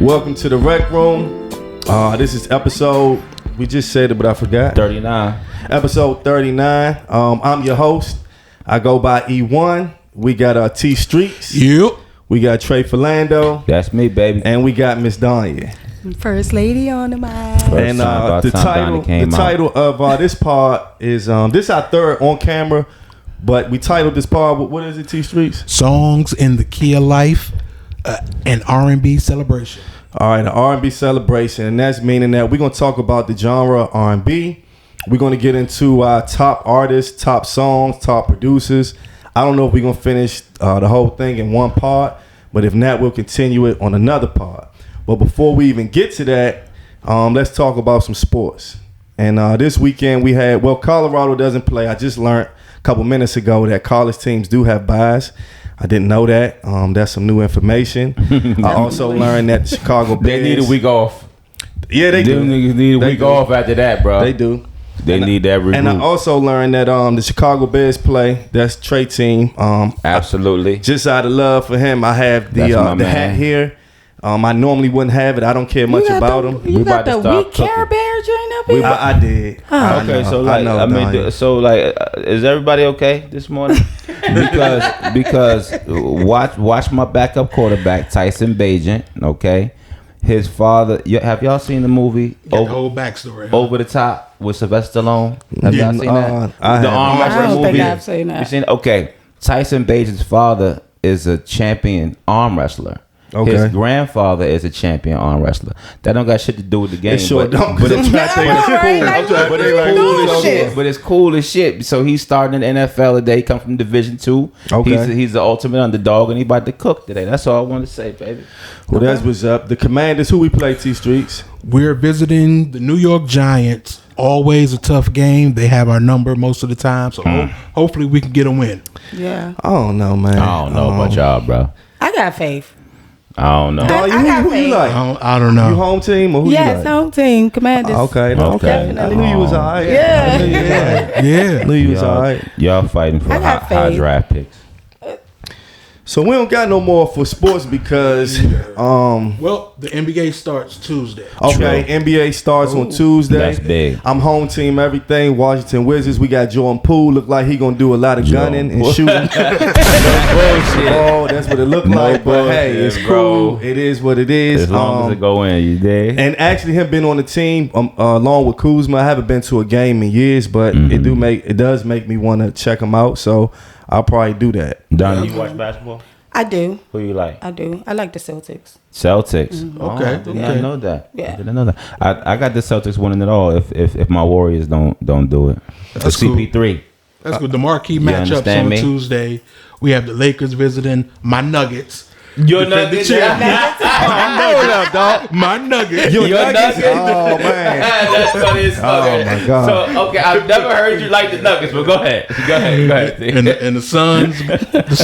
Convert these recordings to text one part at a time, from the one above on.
Welcome to the Rec Room. This is episode, we just said it, but I forgot. 39. Episode 39. I'm your host. I go by E1. We got T Streets. Yep. We got Trey Philando. That's me, baby. And we got Miss Danya. First lady on the mic. And the title of this part is this our third on camera, but we titled this part. What is it, T Streets? Songs in the Key of Life, an R&B celebration. All right, an R&B celebration, and that's meaning that we're gonna talk about the genre R&B. We're gonna get into our top artists, top songs, top producers. I don't know if we're gonna finish the whole thing in one part, but if not, we'll continue it on another part. But before we even get to that, let's talk about some sports. And this weekend we had, Colorado doesn't play. I just learned a couple minutes ago that college teams do have byes. I didn't know that. That's some new information. I also learned that the Chicago Bears... They need a week off. Yeah, they do. Them niggas need a week off after that, bro. They do. They need that reboot. And I also learned that the Chicago Bears play. That's Trey team. Absolutely. Just out of love for him, I have the hat here. I normally wouldn't have it. I don't care much about them. You got the weak Care Bear joint up here? I did. Huh. Okay, so is everybody okay this morning? because watch my backup quarterback Tyson Bagent. Okay, his father. Have y'all seen the movie? The whole backstory. Over the Top with Sylvester Stallone. Have y'all seen that? The arm wrestling movie. I don't think I've seen that. You seen? Okay, Tyson Bagent's father is a champion arm wrestler. Okay. His grandfather is a champion arm wrestler. That don't got shit to do with the game. It sure don't. But it's cool as shit. So he's starting in the NFL today. Come from Division II. Okay. He's the ultimate underdog, and he about to cook today. That's all I want to say, baby. Well, that's what's up. The Commanders, who we play, T Streets. We're visiting the New York Giants. Always a tough game. They have our number most of the time. So hopefully we can get a win. Yeah. I don't know, man. I don't know about y'all, bro. I got faith. I don't know. Who you like? I don't know. You home team or who you like? Yes, home team. Commanders. Okay. I knew you was all right. Yeah. I knew you was all right. Y'all fighting for high draft picks. So we don't got no more for sports because the NBA starts Tuesday. Okay, true. NBA starts on Tuesday. That's big. I'm home team everything. Washington Wizards. We got Jordan Poole. Look like he gonna do a lot of gunning and shooting. Oh, that's what it look like. But hey, it's cool. It is what it is. As long as it go in, you there. And actually, him being on the team along with Kuzma, I haven't been to a game in years, but it does make me want to check him out. So I'll probably do that. Donnie, you watch basketball? I do. Who you like? I do. I like the Celtics. Celtics. Okay. I know that. Yeah. I didn't know that. I got the Celtics winning it all if my Warriors don't do it. That's CP3. That's good. The marquee matchups on Tuesday. We have the Lakers visiting my Nuggets. Your Nuggets? Up, dog. My Nuggets. Your Nuggets? Oh, man. That's funny as fuck. Oh, my God. So, okay, I've never heard you like the Nuggets, but go ahead. And the Suns.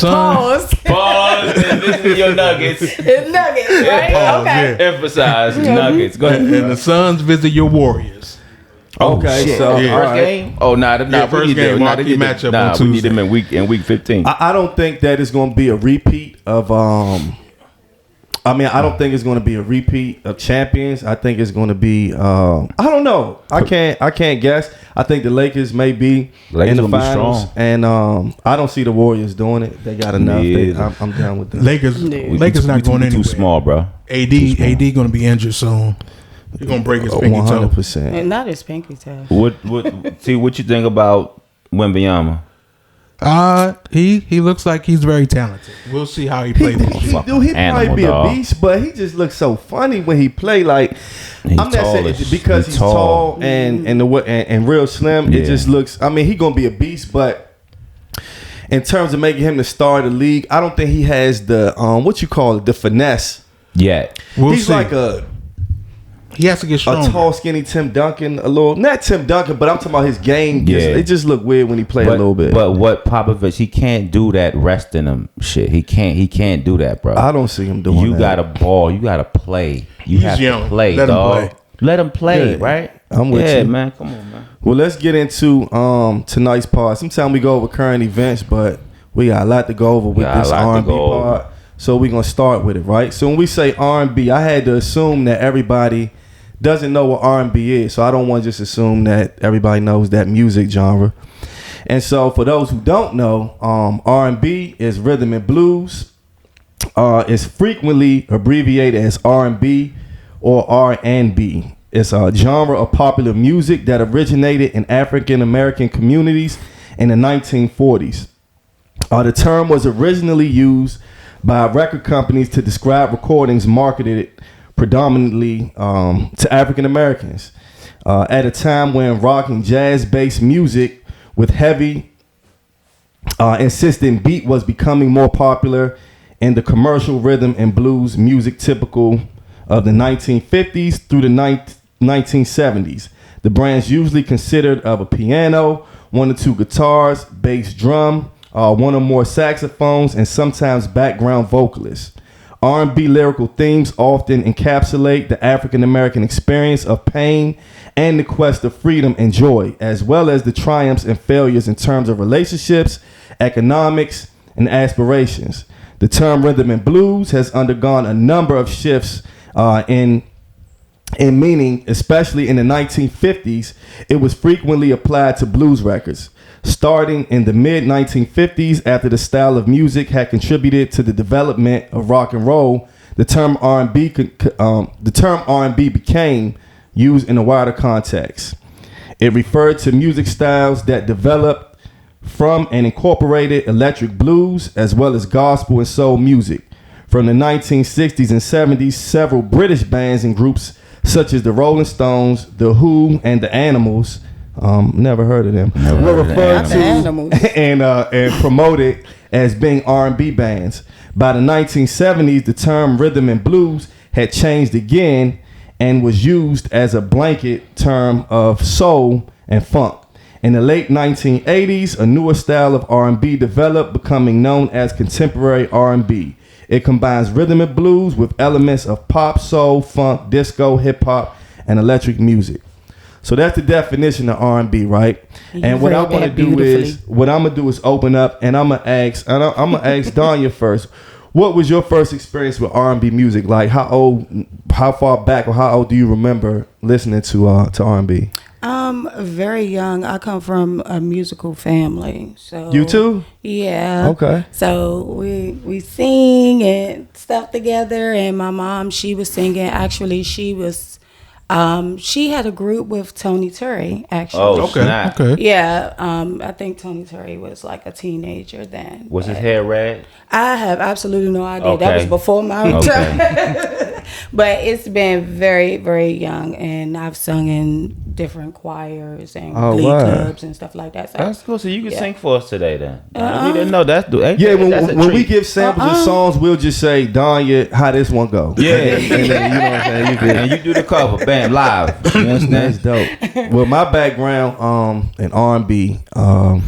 Pause. And this is your Nuggets. It's Nuggets, right? Okay. Emphasize Nuggets. Go ahead. And the Suns visit your Warriors. Okay, so first game? Oh, first game. Marquee matchup on Tuesday. We need them in week 15. I don't think that it's going to be a repeat of. I don't think it's going to be a repeat of champions. I think it's going to be. I don't know. I can't guess. I think the Lakers may be in the finals, and I don't see the Warriors doing it. They got enough. I'm down with that. Lakers not going anywhere. Too small, bro. AD going to be injured soon. He's gonna break his pinky toe. 100%. And not his pinky toe. What you think about Wembanyama? He looks like he's very talented. We'll see how he plays. He probably be a beast, but he just looks so funny when he play. Like I'm not saying because he's tall and real slim. It just looks. I mean, he gonna be a beast, but in terms of making him the star of the league, I don't think he has the the finesse. Yeah, he's see. Like he has to get stronger. A tall, skinny Tim Duncan, not Tim Duncan, but I'm talking about his game. It just look weird when he play a little bit. But what Popovich, he can't do that resting him shit. He can't do that, bro. I don't see him doing that. You got to ball. You got to play. He's have young. To play, Let dog. Him play. Let him play, right? I'm with you. Yeah, man. Come on, man. Well, let's get into tonight's part. Sometimes we go over current events, but we got a lot to go over with this R&B part. So we're gonna start with it, right? So when we say R&B, I had to assume that everybody doesn't know what R&B is. So I don't want to just assume that everybody knows that music genre. And so for those who don't know, R&B is rhythm and blues. It's frequently abbreviated as R&B or R&B. It's a genre of popular music that originated in African American communities in the 1940s. The term was originally used by record companies to describe recordings marketed predominantly to African Americans at a time when rock and jazz-based music with heavy insistent beat was becoming more popular in the commercial rhythm and blues music typical of the 1950s through the 1970s. The brands usually consisted of a piano, 1 or 2 guitars, bass drum, 1 or more saxophones, and sometimes background vocalists. R&B lyrical themes often encapsulate the African American experience of pain and the quest of freedom and joy, as well as the triumphs and failures in terms of relationships, economics, and aspirations. The term rhythm and blues has undergone a number of shifts in meaning, especially in the 1950s. It was frequently applied to blues records. Starting in the mid-1950s, after the style of music had contributed to the development of rock and roll, the term R&B became used in a wider context. It referred to music styles that developed from and incorporated electric blues as well as gospel and soul music. From the 1960s and 70s, several British bands and groups such as the Rolling Stones, The Who, and The Animals, never heard of them, were referred to and promoted as being R&B bands. By the 1970s, the term rhythm and blues had changed again and was used as a blanket term of soul and funk. In the late 1980s, a newer style of R&B developed, becoming known as contemporary R&B. It combines rhythm and blues with elements of pop, soul, funk, disco, hip hop, and electric music. So that's the definition of R&B, right? And what I want to do is, open up, and I'm gonna ask Danya first. What was your first experience with R&B music? Like, how far back, or how old do you remember listening to R&B? Very young. I come from a musical family. So You too? Yeah. Okay. So we sing and stuff together, and my mom, she was singing. Actually, she had a group with Tony Terry, actually. Oh, Okay. snap. Okay. Yeah, I think Tony Terry was like a teenager then. Was his hair red? I have absolutely no idea. Okay. That was before my time. Okay. But it's been very, very young, and I've sung in different choirs and glee clubs and stuff like that. So, That's cool. So you can Yeah. sing for us today, then. We didn't know that. Yeah, that's a when we treat. give samples of songs, we'll just say, Danya, how this one go? Yeah. And then, you know what I'm saying? You can, And you do the cover, bam, live. You understand? That's dope. Well, my background in R&B, I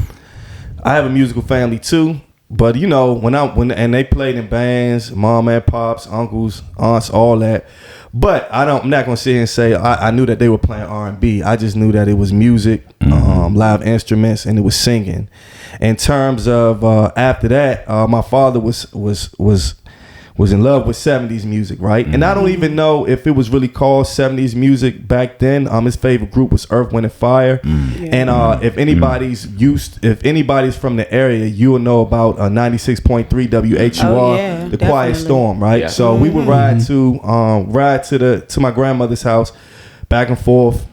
have a musical family too. But you know, when they played in bands, mom and pops, uncles, aunts, all that. But I'm not gonna sit here and say I knew that they were playing R&B. I just knew that it was music, live instruments, and it was singing. In terms of after that, my father was in love with 70s music, right? And I don't even know if it was really called 70s music back then. His favorite group was Earth, Wind and Fire. And if anybody's from the area, you will know about 96.3 WHUR, the Quiet Storm, right? Yeah. So we would ride to my grandmother's house back and forth.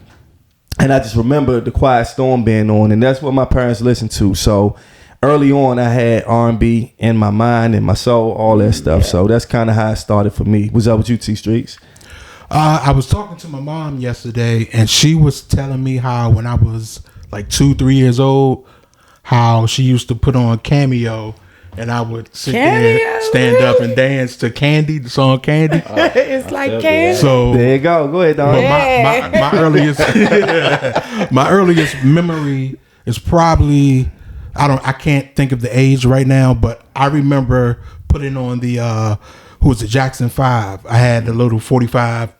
And I just remember the Quiet Storm being on, and that's what my parents listened to. So early on, I had R&B in my mind and my soul, all that stuff. So that's kind of how it started for me. What's up with you, T Streets? I was talking to my mom yesterday, and she was telling me how when I was like 2-3 years old, how she used to put on Cameo, and I would sit there, stand up, and dance to Candy, the song Candy. it's like candy. So There you go. Go ahead, Don. my earliest my earliest memory is probably, I can't think of the age right now, but I remember putting on the who was the Jackson 5. I had the little 45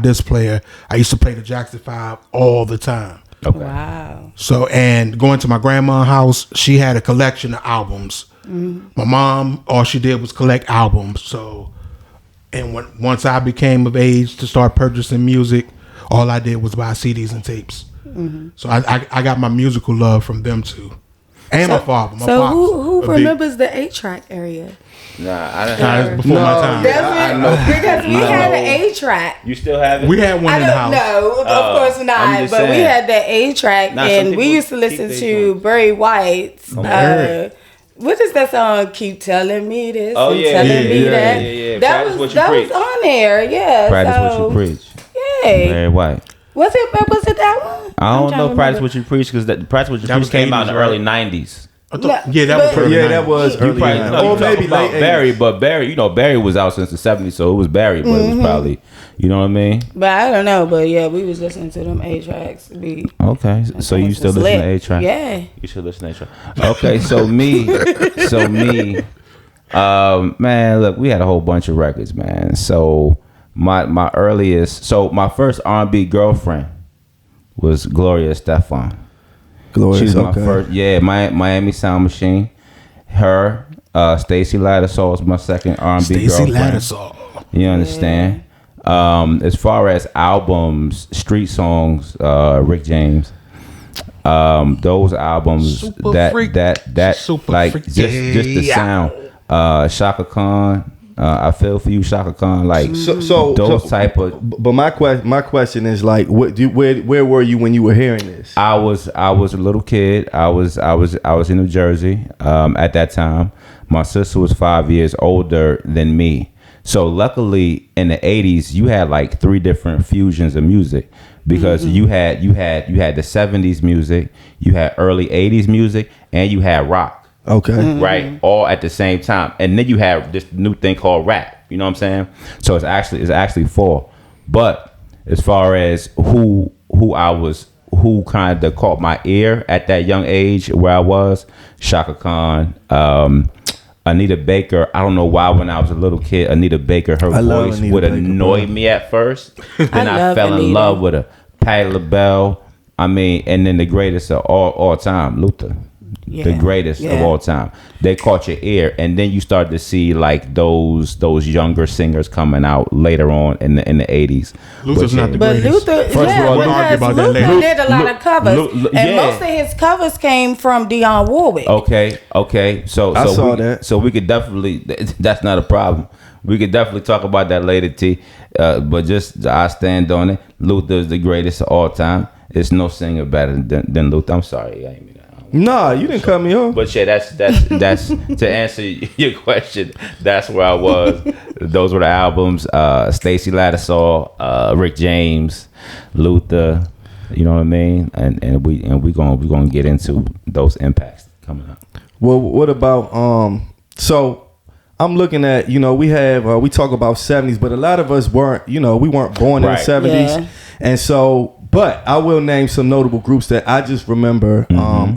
disc player. I used to play the Jackson 5 all the time. Okay. Wow. So, and going to my grandma's house, she had a collection of albums. My mom, all she did was collect albums. So, and once I became of age to start purchasing music, all I did was buy CDs and tapes. So I got my musical love from them too, and my father. My So pops, who a big- remembers the 8-track area? Nah, I don't Nah, it's before my time. Because we had an 8-track. You still have it? We had one I in the don't house. know, of course I'm not. just But we saying. had the 8-track, Nah, some and we people used to listen keep to they Barry White's. Barry. What is that song? Keep telling me this Oh, and yeah, telling yeah, me yeah, that. yeah. That Practice was what you that preach. was on there. Yeah. Practice so, what you preach. Yay. Very white. Was it that one? I I'm don't trying know to Practice remember. What You Preach because Practice What You That Preach was came out in the 80s, early right? 90s. Yeah, that was But- early Yeah, that 90s. was You early. probably 90s. know, Or you maybe talk about late Barry, 80s. but Barry was out since the 70s, so it was Barry, but it was probably, you know what I mean? But I don't know. But yeah, we was listening to them 8-tracks. Okay, so you still listen to A-Track? Yeah. You should listen to A-Track. Okay, so me, man, look, we had a whole bunch of records, man. So my earliest, my first R&B girlfriend was Gloria Estefan. Glorious. She was my okay. first, Miami Sound Machine. Her, Stacey Lattisaw was my second R&B Stacey girlfriend. Lattisaw. You understand? As far as albums, street songs, Rick James, those albums Super that freak. that Super like freak. just the sound. Shaka Khan, I Feel For You, Shaka Khan, like So those type of. But my question is like, where were you when you were hearing this? I was a little kid. I was in New Jersey at that time. My sister was 5 years older than me. So luckily in the 80s you had like 3 different fusions of music because you had the 70s music, you had early 80s music, and you had rock. Okay. Right, all at the same time, and then you have this new thing called rap. You know what I'm saying? So it's actually 4. But as far as who kind of caught my ear at that young age where I was, Shaka Khan, Anita Baker. I don't know why when I was a little kid, Anita Baker, her love voice Anita would Baker, annoy bro. me at first. Then I love fell in Anita. love with her. Patti LaBelle. I mean, and then the greatest of all time, Luther. The Yeah. greatest of Yeah. all time. They caught your ear, and then you start to see like those younger singers coming out later on in the 80s. Luther's not the But greatest. Luther, First of all, we'll argue because about that Luther later. did a lot of covers, and yeah. most of his covers came from Dionne Warwick. Okay. So I saw we, that. So we could definitely. That's not a problem. We could definitely talk about that later, T. But just I stand on it. Luther is the greatest of all time. There's no singer better than Luther. I'm sorry, I ain't mean that. Nah, you didn't cut me off. But yeah, that's to answer your question. That's where I was. Those were the albums. Stacey Lattisaw, Rick James, Luther. You know what I mean? And we gonna get into those impacts coming up. Well, what about so I'm looking at, we talk about 70s, but a lot of us weren't, we weren't born in Right. the 70s. Yeah. And so, but I will name some notable groups that I just remember.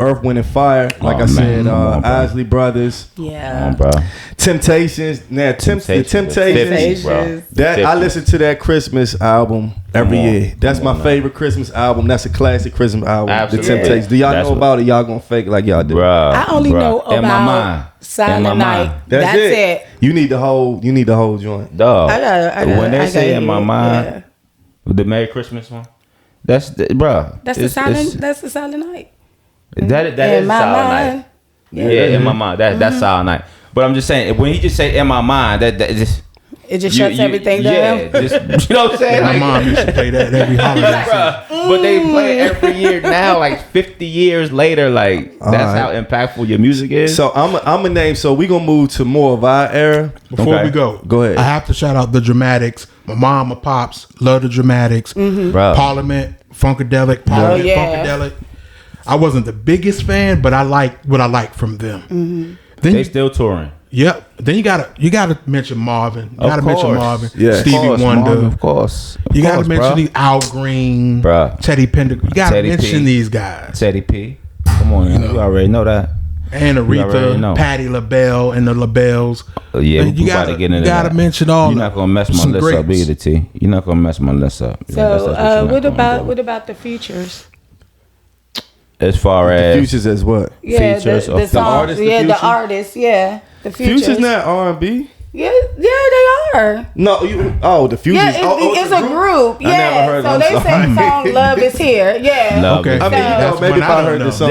Earth, Wind and Fire, like Oh, I man. said, Come on, bro. Isley Brothers, Come Yeah. on, bro. Temptations. Now, the Temptations. 50s, bro. That I 50s. listen to that Christmas album every Come on. year. That's Come my on now. favorite Christmas album. That's a classic Christmas album. Absolutely. The Temptations. Do y'all That's know what- about it? Y'all gonna fake like y'all do? Bruh, I only bruh. know In my mind. about Silent In my Night. mind. That's it. You need the whole joint. Dog. I got When they say hear in my it, mind, yeah. the Merry Christmas one, that's bruh. That's it's- the silent. it's- That's the Silent Night. That In is my Silent mind. Night. Yeah, in my mind. That's Silent Night. But I'm just saying, when he just say in my mind, that just It just shuts everything down. Yeah, just, you know what I'm saying? My Like, mom used to play that every holiday. bruh, but they play it every year now, like 50 years later. Like that's right. how impactful your music is. So I'm a name. So we gonna move to more of our era. Before Okay. we go, Go ahead. I have to shout out the Dramatics. My mom, my pops love the Dramatics. Bruh. Parliament, Funkadelic, Parliament, yeah. Funkadelic. I wasn't the biggest fan, but I like what I like from them. Then They you, still touring. yep. Then you gotta mention Marvin. You gotta mention course. Marvin. Yeah. Stevie Of course, Wonder. Marvin, of course. You gotta course, mention bruh. these Al Green, Bruh. Teddy Pendergrass. You gotta Teddy mention P. these guys. Teddy P. Come on, you already know that. And already know. Aretha, Patti LaBelle, and the LaBelles. Yeah, And we about to get into you gotta that. mention all. You're not gonna mess my some list up greats. either, T. You're not gonna mess my list up. Yeah, So, that's what you're not what gonna do. about the features? As far The as Futures as what? Yeah, Features the of song, artist, the yeah, the Future? artist, yeah, the Futures. Futures not R&B. Yeah, they are. No, the Futures. Yeah, it's a group. I never Yeah, heard so them they sing songs. song "Love Is Here." Yeah. Love Okay. Is I mean, Here. That's maybe one if I I don't heard know. the song.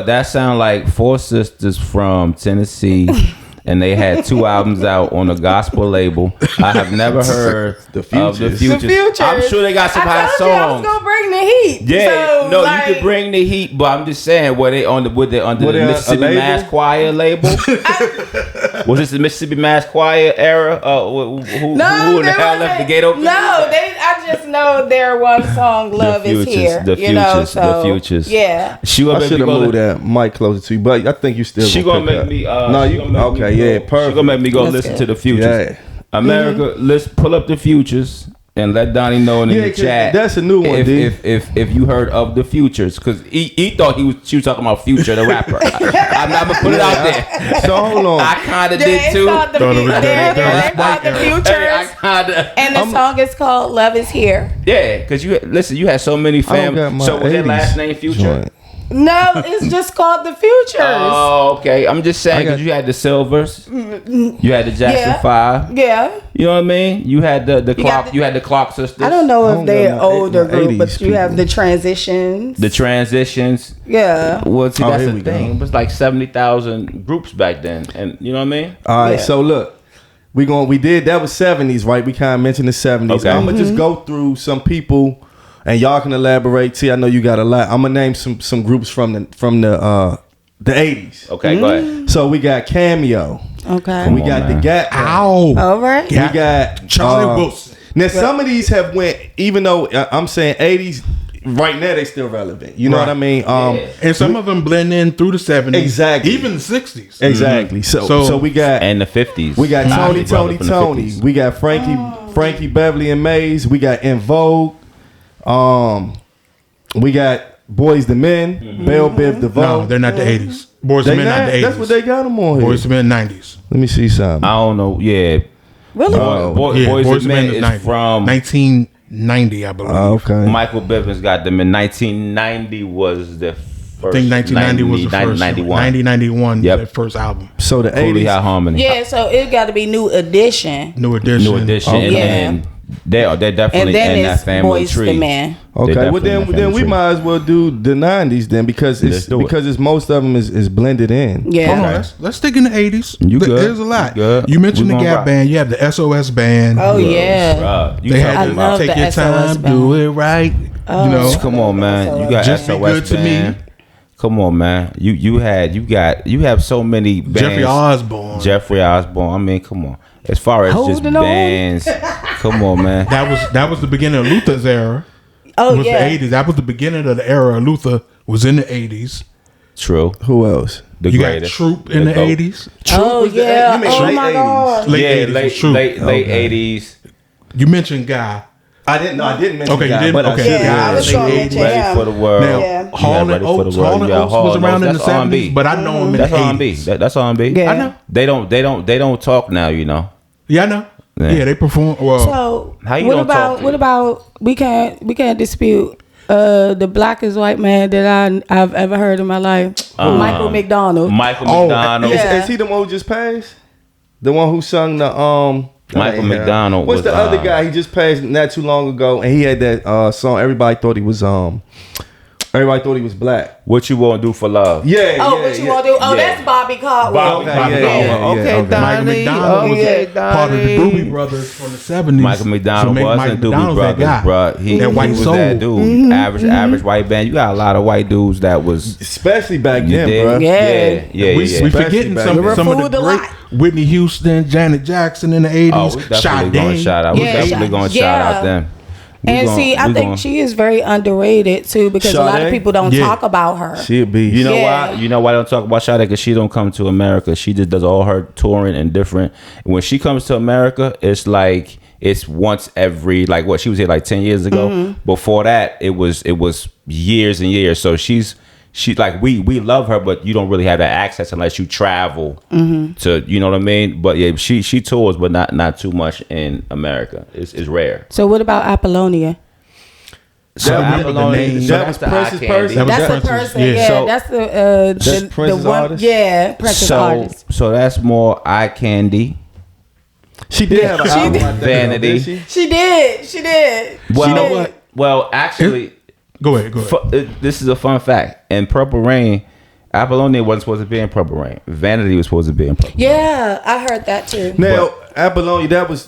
That sound like four sisters from Tennessee, and they had 2 albums out on a gospel label. I have never heard The of the Futures. Futures. The Futures. I'm sure they got some I hot told you I was songs. gonna bring the heat. Yeah, So, no, like, you could bring the heat, but I'm just saying, were they under Were the they on a Mississippi label? Mass Choir label? Was this the Mississippi Mass Choir era? Who in the there hell left the wasn't- gate open? No, I just know their one song "Love Is Futures, Here." the you know, Futures, so, the Futures. Yeah. She I gonna make should me have go. moved that mic closer to you, but I think you still. She gonna gonna pick make up. me. No, she you gonna make okay? me Yeah, go, perfect. She gonna make me go That's listen good. to the Futures. Yeah. America, let's pull up the Futures and let Donnie know in Yeah, the 'cause chat. that's a new one, D. if you heard of the Futures, because he thought she was talking about Future the rapper. I'm not gonna put it out there. So hold on. I kind of Yeah, did it's too. called the Thought it was Futures. dirty, They're called the Hey, I Futures. kinda, And the song is called "Love Is Here." yeah, because you had so many I don't got fam. my So was their 80s last name Future? joint. No, it's just called the Futures. Oh, okay. I'm just saying I got- because you had the Silvers, you had the Jackson Yeah. 5. Yeah. You know what I mean? You had the got clock. the- You had the Clock Sisters. I don't know I if don't they're got my older my group, but 80s you have people. the Transitions. The Transitions. Yeah. Well, see, Oh, that's here the we go. thing. It was like 70,000 groups back then, and you know what I mean? All right, Yeah. so look, we did that was 70s, right? We kind of mentioned the 70s. Okay. I'm gonna just go through some people, and y'all can elaborate. T, I know you got a lot. I'm gonna name some groups from the 80s. Okay, go ahead. So we got Cameo. Okay. We on, got man. the Gap. Band. Ow. All right. Yeah. We got Charlie Wilson. Now some of these have went, even though I'm saying 80s, right now they still relevant. You know Right. what I mean? Yeah. And some of them blend in through the 70s. Exactly. Even the 60s. Exactly. So we got And the 50s. we got Nah, Tony he brought it from the Tony. 50s. We got Frankie Beverly and Mays. We got In Vogue. We got Boys the Men. Bell Biv DeVoe. No, they're not the 80s. Boys They and Men not not, the 80s. that's what they got them on here. Boys and Men 90s. Let me see something. I don't know. Yeah. Really? Yeah, Boys and Men is 90. from 1990, I believe. Okay. Michael Bivins got them in 1990 was the first. I think 1990 was the first. 91. 91, Yep. their first album. So the Holy High 80s. Harmony. Yeah, so it got to be New Edition. New Edition. New Edition. Okay. And they're definitely And then in that it's family Boys tree. the Man. Okay. Well definitely in that then we family might as well do the 90s then because Let's do it. most of them is blended in. Yeah. Hold on, let's stick in the 80s. You good. There's a lot. You good. You mentioned We the gonna Gap rock. Band. You have the SOS Band. Oh, yeah. Bruh, you They talking had I to love take the your SOS time, Band. do it right. Oh. You know, Come on, man. You got Just Be SOS Good to Band. Me. Come on, man. You have so many bands. Jeffrey Osborne. Jeffrey Osborne. I mean, come on. As far as just Holding on. bands, come on, man. That was the beginning of Luther's era. Oh, Was yeah. the 80s. That was the beginning of the era. Luther was in the 80s. True. Who else? The You greatest. got Troop in the GOAT. 80s. Oh, was the- yeah. you mean Oh, late my 80s. God. Late Yeah, 80s was late Troop. late Okay. 80s. You mentioned Guy. I didn't mention Okay, you Guy, didn't? but I Okay. should Yeah, I have. was gonna mention Ready him. for the world. Now, Yeah. Hall and Ready for the Oates. World. Hall and Yeah, Oates Hall was and around in the Oates, that's 70s, R&B. but I know him in That's the R&B. 80s. That's R&B. Yeah. I know. They don't talk now. You know. Yeah, I know. Yeah. Yeah, they perform. Well, So How you what don't talk to about we can't dispute the blackest white man that I've ever heard in my life, Michael McDonald. Michael Oh, McDonald. Yeah. Is he the one who just passed? The one who sung the Michael McDonald What's was, the other guy? He just passed not too long ago, and he had that song. Everybody thought he was black. What you won't do for love? Yeah. Oh, what you want to do? Oh, yeah. that's Bobby Caldwell. Bobby, Okay, Bobby yeah, Caldwell. yeah, Okay, yeah, okay. Michael Donnie. McDonald was Okay, part of the Donnie. Doobie Brothers from the 70s. Michael McDonald So wasn't Michael Doobie McDonald's that Brothers, guy. bro. He That white was soul. that dude. Average white band. You got a lot of white dudes that was. Especially back You then, did? bro. Yeah. Yeah. We yeah. forgetting back some then. of Fooled the a great lot. Whitney Houston, Janet Jackson in the 80s. Oh, we definitely going to shout out. We Yeah, definitely going to shout out them. We And gon- see, I we think gon- she is very underrated too because a lot Sade? of people don't Yeah. talk about her. She'd be. You know Yeah. why? You know why I don't talk about Sade? Because she don't come to America. She just does all her touring and different. When she comes to America, it's like it's once every like what she was here like 10 years ago. Before that, it was years and years. So she's like we love her, but you don't really have that access unless you travel to you know what I mean. But yeah, she tours, but not too much in America. It's rare. So what about Apollonia? So That remember the Abalone, name. so That that's was the eye Prince's candy. person? That was That's the Prince's, person. yeah. Yeah, So- that's That's the Prince's one. artist? Yeah, Prince's artist. So that's more eye candy. She did have an She album. did. I think, Vanity. did she? She did. She did. Well, she know did. what? Well, actually, Go ahead. this is a fun fact. In Purple Rain, Abalone wasn't supposed to be in Purple Rain. Vanity was supposed to be in Purple Rain. Yeah, I heard that too. Now, Abalone, that was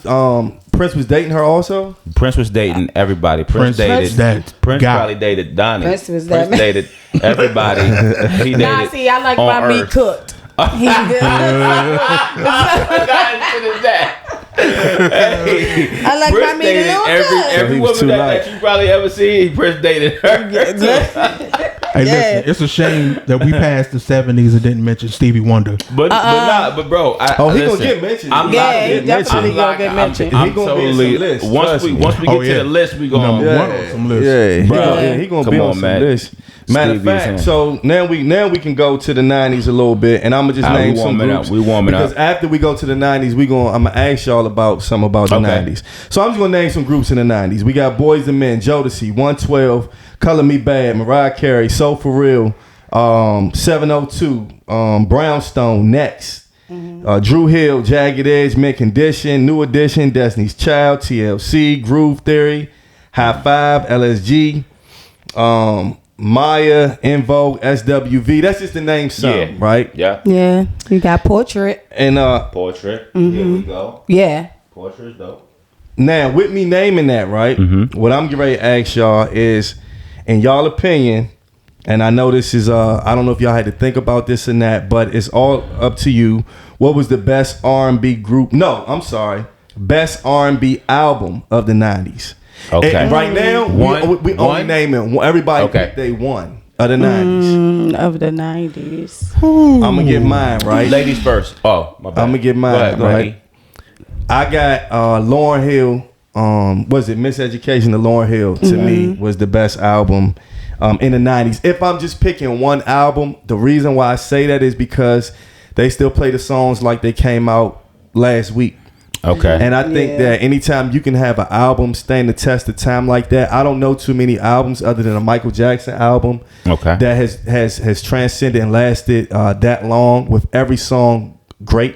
Prince was dating her also. Prince was dating everybody. Prince dated. that Prince guy. probably dated Donnie. Prince was that man. dated everybody. He dated. Nah, see, I like on my meat Earth. cooked. He good. I like my meat a little good. Every he was woman too that light. you probably ever seen, Prince dated her. Hey, Yeah. listen, it's a shame that we passed the 70s and didn't mention Stevie Wonder. But bro, Oh, he gonna listen, get mentioned. I'm Yeah, locked he in. definitely I'm gonna locked- get mentioned. I'm He gonna be in totally. some lists, Once trust we me. once we get Oh, to yeah. the list, we Number going. one on some lists. Yeah, Bruh. he gonna Come be on, on some man. list. Matter of Stevie's fact, in. so now we can go to the 90s a little bit, and I'm gonna just Ah, name we some warming up. groups. We warming because up. after we go to the 90s, I'm gonna ask y'all about some about the Okay. 90s. So I'm just gonna name some groups in the 90s. We got Boys and Men, Jodeci, 112, Color Me Bad, Mariah Carey, Soul For Real, 702, Brownstone, Next. Drew Hill, Jagged Edge, Mint Condition, New Edition, Destiny's Child, TLC, Groove Theory, High Five, LSG, Maya, In Vogue, SWV. That's just the name some, Yeah. right? Yeah. Yeah, you got Portrait. And Portrait. Here we go. Yeah. Portrait is dope. now with me naming that, right? What I'm getting ready to ask y'all is, in y'all opinion, and I know this is I don't know if y'all had to think about this and that, but it's all up to you. What was the best R&B group? No, I'm sorry. Best R&B album of the 90s. Okay. And right now, we only One? naming one. Everybody Okay. picked they one of the 90s. Of the 90s. I'm gonna get mine, right? Ladies first. Oh, my bad. I'm gonna get Go mine, ahead, go ahead. right? I got Lauryn Hill. Was it Miseducation of Lauryn Hill? To me, was the best album in the 90s. If I'm just picking one album, the reason why I say that is because they still play the songs like they came out last week. Okay. And I think Yeah. that anytime you can have an album stand the test of time like that, I don't know too many albums other than a Michael Jackson album Okay. that has transcended and lasted that long, with every song great.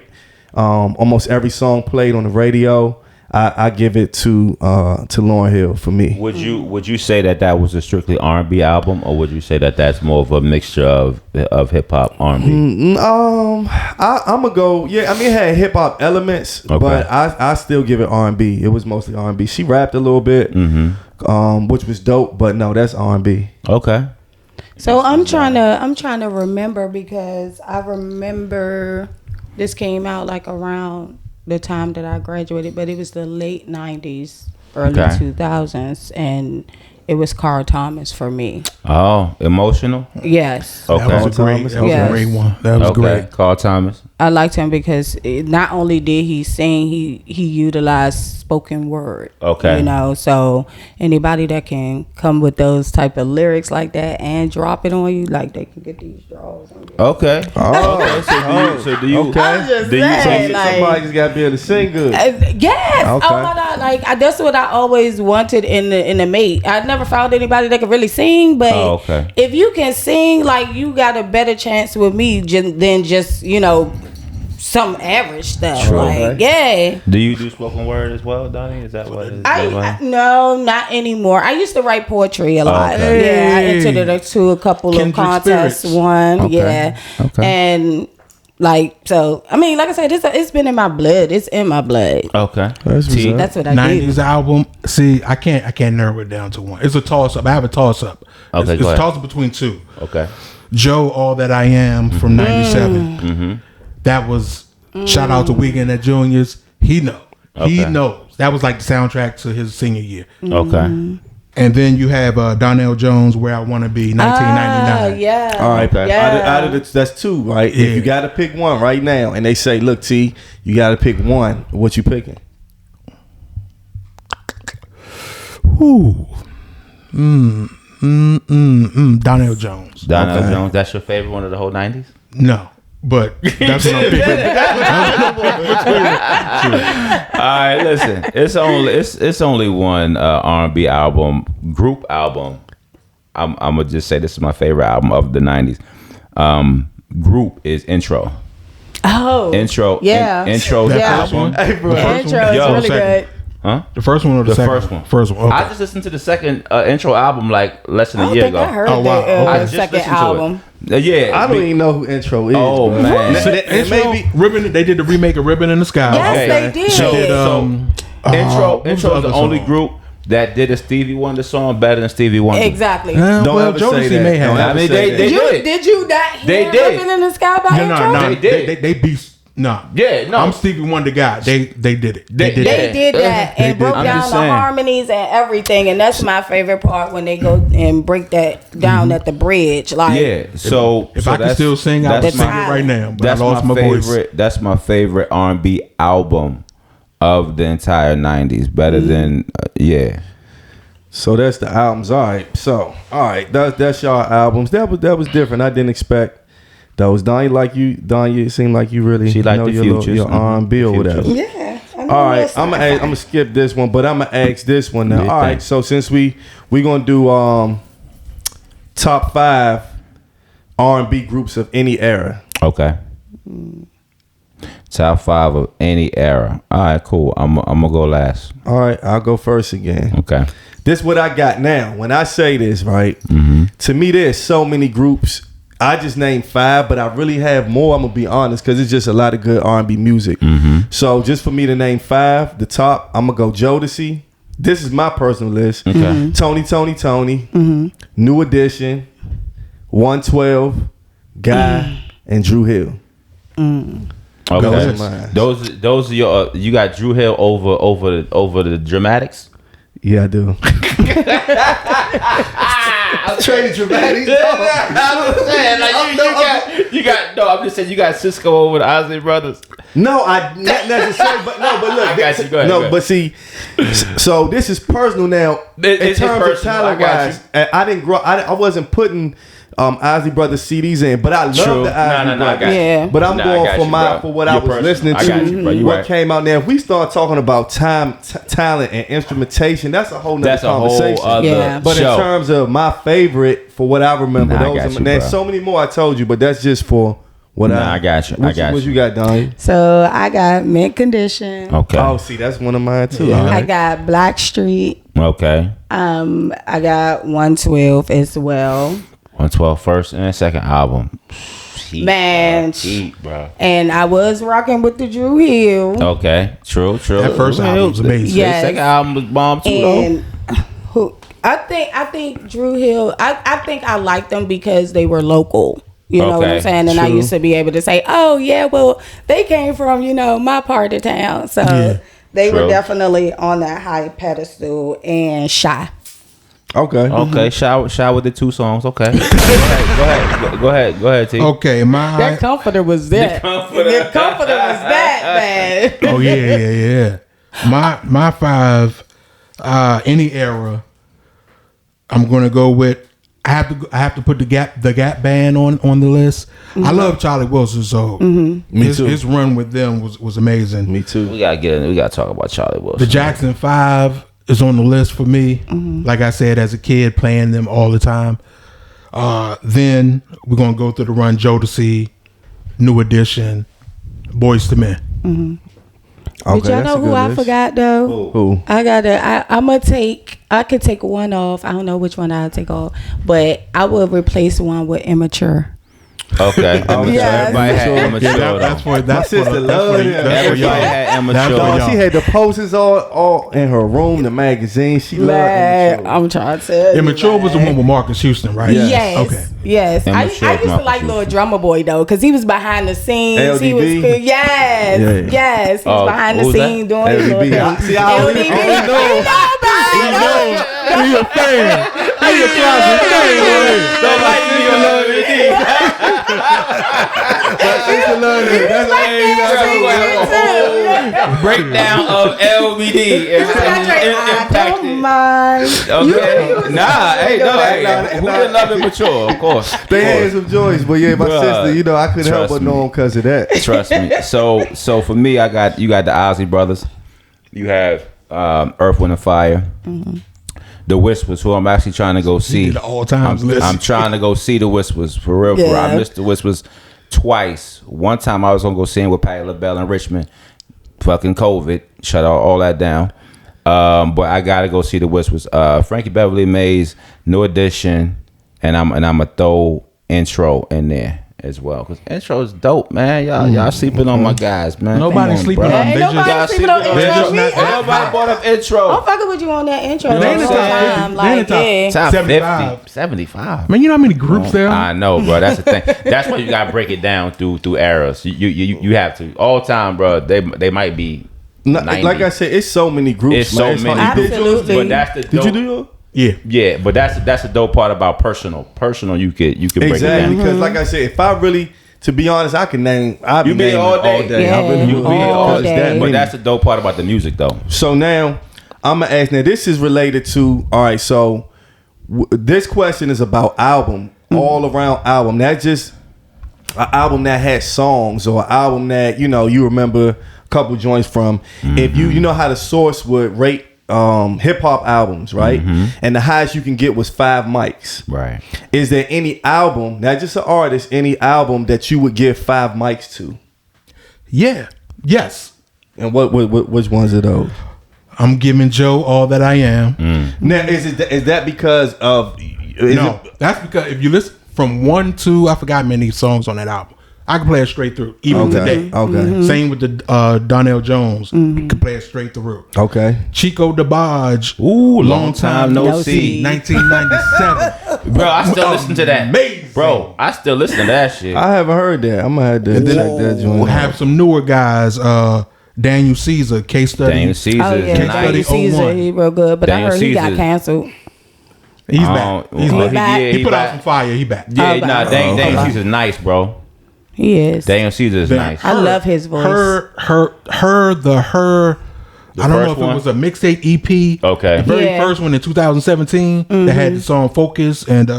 Almost every song played on the radio. I give it to Lauryn Hill for me. Would you say that was a strictly R&B album, or would you say that that's more of a mixture of hip hop R&B? I'm gonna go. Yeah, I mean, it had hip hop elements, Okay. but I still give it R&B. It was mostly R&B. She rapped a little bit, which was dope. But no, that's R&B. Okay. So I'm trying to remember, because I remember this came out like around the time that I graduated, but it was the late 90s, early Okay. 2000s, and it was Carl Thomas for me. Oh, emotional. Yes. Okay. That was a great, that was Yes. a great one. That was Okay. great. Carl Thomas. I liked him because not only did he sing, he utilized spoken word. Okay. You know, so anybody that can come with those type of lyrics like that and drop it on you, like, they can get these draws on you. Okay. Okay. So do you? I'm just do you? saying, like- Somebody just gotta be able to sing good. Yes. Okay. Oh my God. Like, that's what I always wanted in a mate. I never found anybody that could really sing, but Oh, okay. if you can sing, like, you got a better chance with me than just, some average stuff. True. Like, yeah. Do you do spoken word as well, Donnie? Is that what it is? No, not anymore. I used to write poetry a lot. Okay. Yeah, I entered it to a couple Kindred of contests. spirits. One, Okay. yeah, Okay. and like, so I mean, like I said, it's been in my blood. It's in my blood. Okay. That's what's T. up. That's what I 90s do. album. See, I can't narrow it down to one. It's a toss up. I have a toss up. Okay, It's go a ahead. toss up between two. Okay. Joe, All That I Am from '97. Mm-hmm. That was shout out to Weekend at Juniors. He knows. He Okay. knows. That was like the soundtrack to his senior year. Okay. And then you have Donnell Jones, Where I Want to Be, 1999. Yeah. All right, Okay. Yeah. out of the, that's two, right? Yeah. If you got to pick one right now, and they say, "Look, T, you got to pick one," what you picking? Ooh. Donnell Jones. Donnell Okay. Jones. That's your favorite one of the whole 90s? No. but that's what I'm picking. All right, listen. It's only one R&B album, group album. I'm gonna just say this is my favorite album of the '90s. Group is Intro. Oh, Intro. Yeah. Intro. That Yeah. first one. Hey, bro. Intro is Yo, really good. Huh? The first one or the second? first one. First one. Okay. I just listened to the second intro album like less than I a don't year think ago. I heard Oh, wow. the Okay. I just second listened album. to it. Yeah. I don't even know who Intro is. Oh, bro. man. And Intro, maybe Ribbon. They did the remake of Ribbon in the Sky. Yes, Okay. they did. So- They did, Intro what was is the other only song? group that did a Stevie Wonder song better than Stevie Wonder. Exactly. Don't well, ever say Jodeci that. may have. Don't I ever mean, say they that. did. Did you not They hear did. Ribbon in the Sky by Intro? They did. They beat. No. Yeah, no. I'm Stevie Wonder guy. They did it. They- did yeah. it. They did that They and did. broke I'm down just the saying. harmonies and everything, and that's my favorite part when they go and break that down at the bridge. Like, Yeah. So If so I could that's- still sing, I would that's sing my- it right now. But That's I lost my my voice. favorite. That's my favorite R&B album of the entire '90s. Better than yeah. So that's the albums. All right. So all right, that's y'all albums. That was different. I didn't expect those. Don, you seem like you really She liked know the your Futures. your R&B or whatever. yeah. I know All right, your I'm style. gonna skip this one, but I'm gonna ask this one now. Yeah, All right, thanks. so since we gonna do top 5 R&B groups of any era. Okay. Top 5 of any era. All right, cool. I'm gonna go last. All right, I'll go first again. Okay. This is what I got now. When I say this, right, to me, there's so many groups. I just named 5, but I really have more. I'm gonna be honest, because it's just a lot of good R&B music. So just for me to name 5, the top, I'm gonna go Jodeci. This is my personal list. Okay. Tony, New Edition, 112, Guy, and Drew Hill. Okay. Those are mine. Those are your. You got Drew Hill over the Dramatics. Yeah, I do. Trade Dramatics. I'm just saying, like you got. No, I'm just saying you got Cisco over the Isley Brothers. No, I not necessarily, but look. I got you. Go ahead, No, go ahead. but see, so this is personal now. It's in terms personal. of talent I got wise, I didn't grow. I wasn't putting Isley Brothers CDs in, but I love True. the Isley No, I Brothers. got you. Yeah. But I'm Nah, I going got for you, my bro. for what I You're was personal. listening I to. got you, bro. You What right. came out now? If we start talking about talent and instrumentation, that's a whole nother That's a whole conversation. other Yeah. But show. in terms of my favorite, for what I remember, Nah, I those got are, you, there's bro. so many more I told you, but that's just for what Nah, I got you. What I got what you. you got, Don? So I got Mint Condition. Okay. Oh, see, that's one of mine too. Yeah. All I right. got Black Street. Okay. I got 112 as well. 112 first and second album. Heat, Man, bro. Heat, bro. And I was rocking with the Drew Hill. Okay. True. That first album was amazing. Yeah. The second album was bomb too. And who I think Drew Hill, I think I liked them because they were local. You know what I'm Okay, saying? And I true. used to be able to say, oh yeah, well, they came from, my part of town. So Yeah. they were True. definitely on that high pedestal and Shy. Okay. Okay. Shower with the 2 songs. Okay. Go ahead, T. Okay, That comforter was that. The comforter was that bad. Oh yeah. My 5, any era. I'm gonna go with. I have to put the Gap Band on the list. I love Charlie Wilson, so Me too. his run with them was amazing. Me too. We gotta talk about Charlie Wilson. The Jackson 5 is on the list for me. Like I said, as a kid, playing them all the time. Then we're gonna go through the run: Jodeci, New Edition, Boyz II Men. Okay, Did y'all that's a know who good I list. forgot though? Who? I could take one off. I don't know which one I'll take off, but I will replace one with Immature. Okay. Yes. Everybody had immature. Yeah, that's though. for that's for sister loved him. that's for Everybody y'all. had immature. That's Dog, y'all. she had the posters all in her room, the magazine. She Man, loved I'm trying to tell you. Immature was the man. one with Marcus Houston, right? Yes. Okay. Yes. I Immature used to Marcus like Little Houston. Drummer Boy though, because he was behind the scenes. He was LDB? good. Yes. Yeah. Yes. He was Oh, behind the who's that? scene doing his little LDB. thing. See, I only know. He a fan. He a closet fan. Don't like me on My sister love that. That's breakdown of LBD. I don't mind. Okay. Who didn't love it mature? Of course. They had some joints, but yeah, my sister, you know, I couldn't help but know them because of that. Trust me. So for me, you got the Ozzy Brothers. You have Earth, Wind, and Fire. Mm-hmm. The Whispers, who I'm actually trying to go see. The all-time list. I'm trying to go see the Whispers for real. Yeah. I missed the Whispers twice. One time I was gonna go see him with Patti LaBelle in Richmond. Fucking COVID shut all that down. But I gotta go see the Whispers. Frankie Beverly Mays, New Edition, and I'm gonna throw Intro in there as well, because Intro is dope, man. Y'all sleeping on my guys, man. Nobody's sleeping on them. Ain't They nobody just sleeping on intro. Nobody bought up Intro. I'm fucking with you on that intro. They in the top 50. Time, They in the like, top yeah. Top 75. 50, 75. Man, you know how many groups there are? I know, bro. That's the thing. That's why you gotta break it down through eras. You have to all time, bro. They might be. 90. Like I said, it's so many groups. It's so many. Absolutely. But that's the dope. Did you do yours? Yeah. But that's the dope part about personal. You could break it Exactly, down. because like I said, if I really, to be honest, I can name. I've You been be all day. Yeah. I really You would. be all day. But that's the dope part about the music, though. So now I'm gonna ask. Now this is related to. All right, so this question is about album, all around album. Not just an album that had songs or an album that you remember a couple joints from. If you know how the Source would rate hip hop albums, right? And the highest you can get was 5 mics. Right. Is there any album, not just an artist, any album that you would give 5 mics to? Yeah. Yes. And which ones are those? I'm giving Joe All That I Am. Now, is that because of? That's because if you listen from 1 to, I forgot many songs on that album. I can play it straight through, even today. Okay. Same with the Donnell Jones. Can play it straight through. Okay. Chico DeBarge. Ooh, long time no see. 1997. Bro, I still listen to that. Amazing. Bro, I still listen to that shit. I haven't heard that. I'm gonna have to check that joint. We'll have some newer guys. Daniel Caesar, case study. Daniel Caesar Oh is yeah, nice. Daniel Caesar, he real good, but Daniel I heard he got Caesar. canceled. He's back. He's oh, back. yeah, He put back. out some fire. He back. Yeah, Oh, nah, okay. Daniel Caesar's nice, bro. He is. Daniel Caesar is nice. I love his voice. Her. I don't know if first one? it was a mixtape EP. Okay. The very Yeah. first one in 2017 that had the song Focus and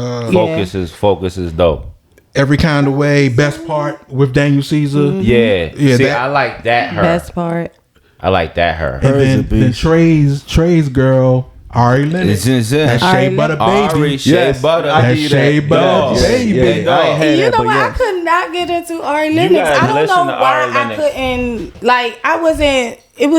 Focus is dope. Every Kind of Way, Best Part with Daniel Caesar. Yeah. Yeah, See, that- I like that her. Best part. I like that her. And Her is a then beast. Trey's girl, Ari Lennox. It's That Ari Shea Butter Ari Baby. Shea Yes, Butter. I That give you Shea that. Butter Yeah, Baby. yeah, I ain't had You that, know but what? yes. I could not get into Ari You Lennox. gotta I don't listen know to why Ari I Lennox. couldn't. Like I wasn't. It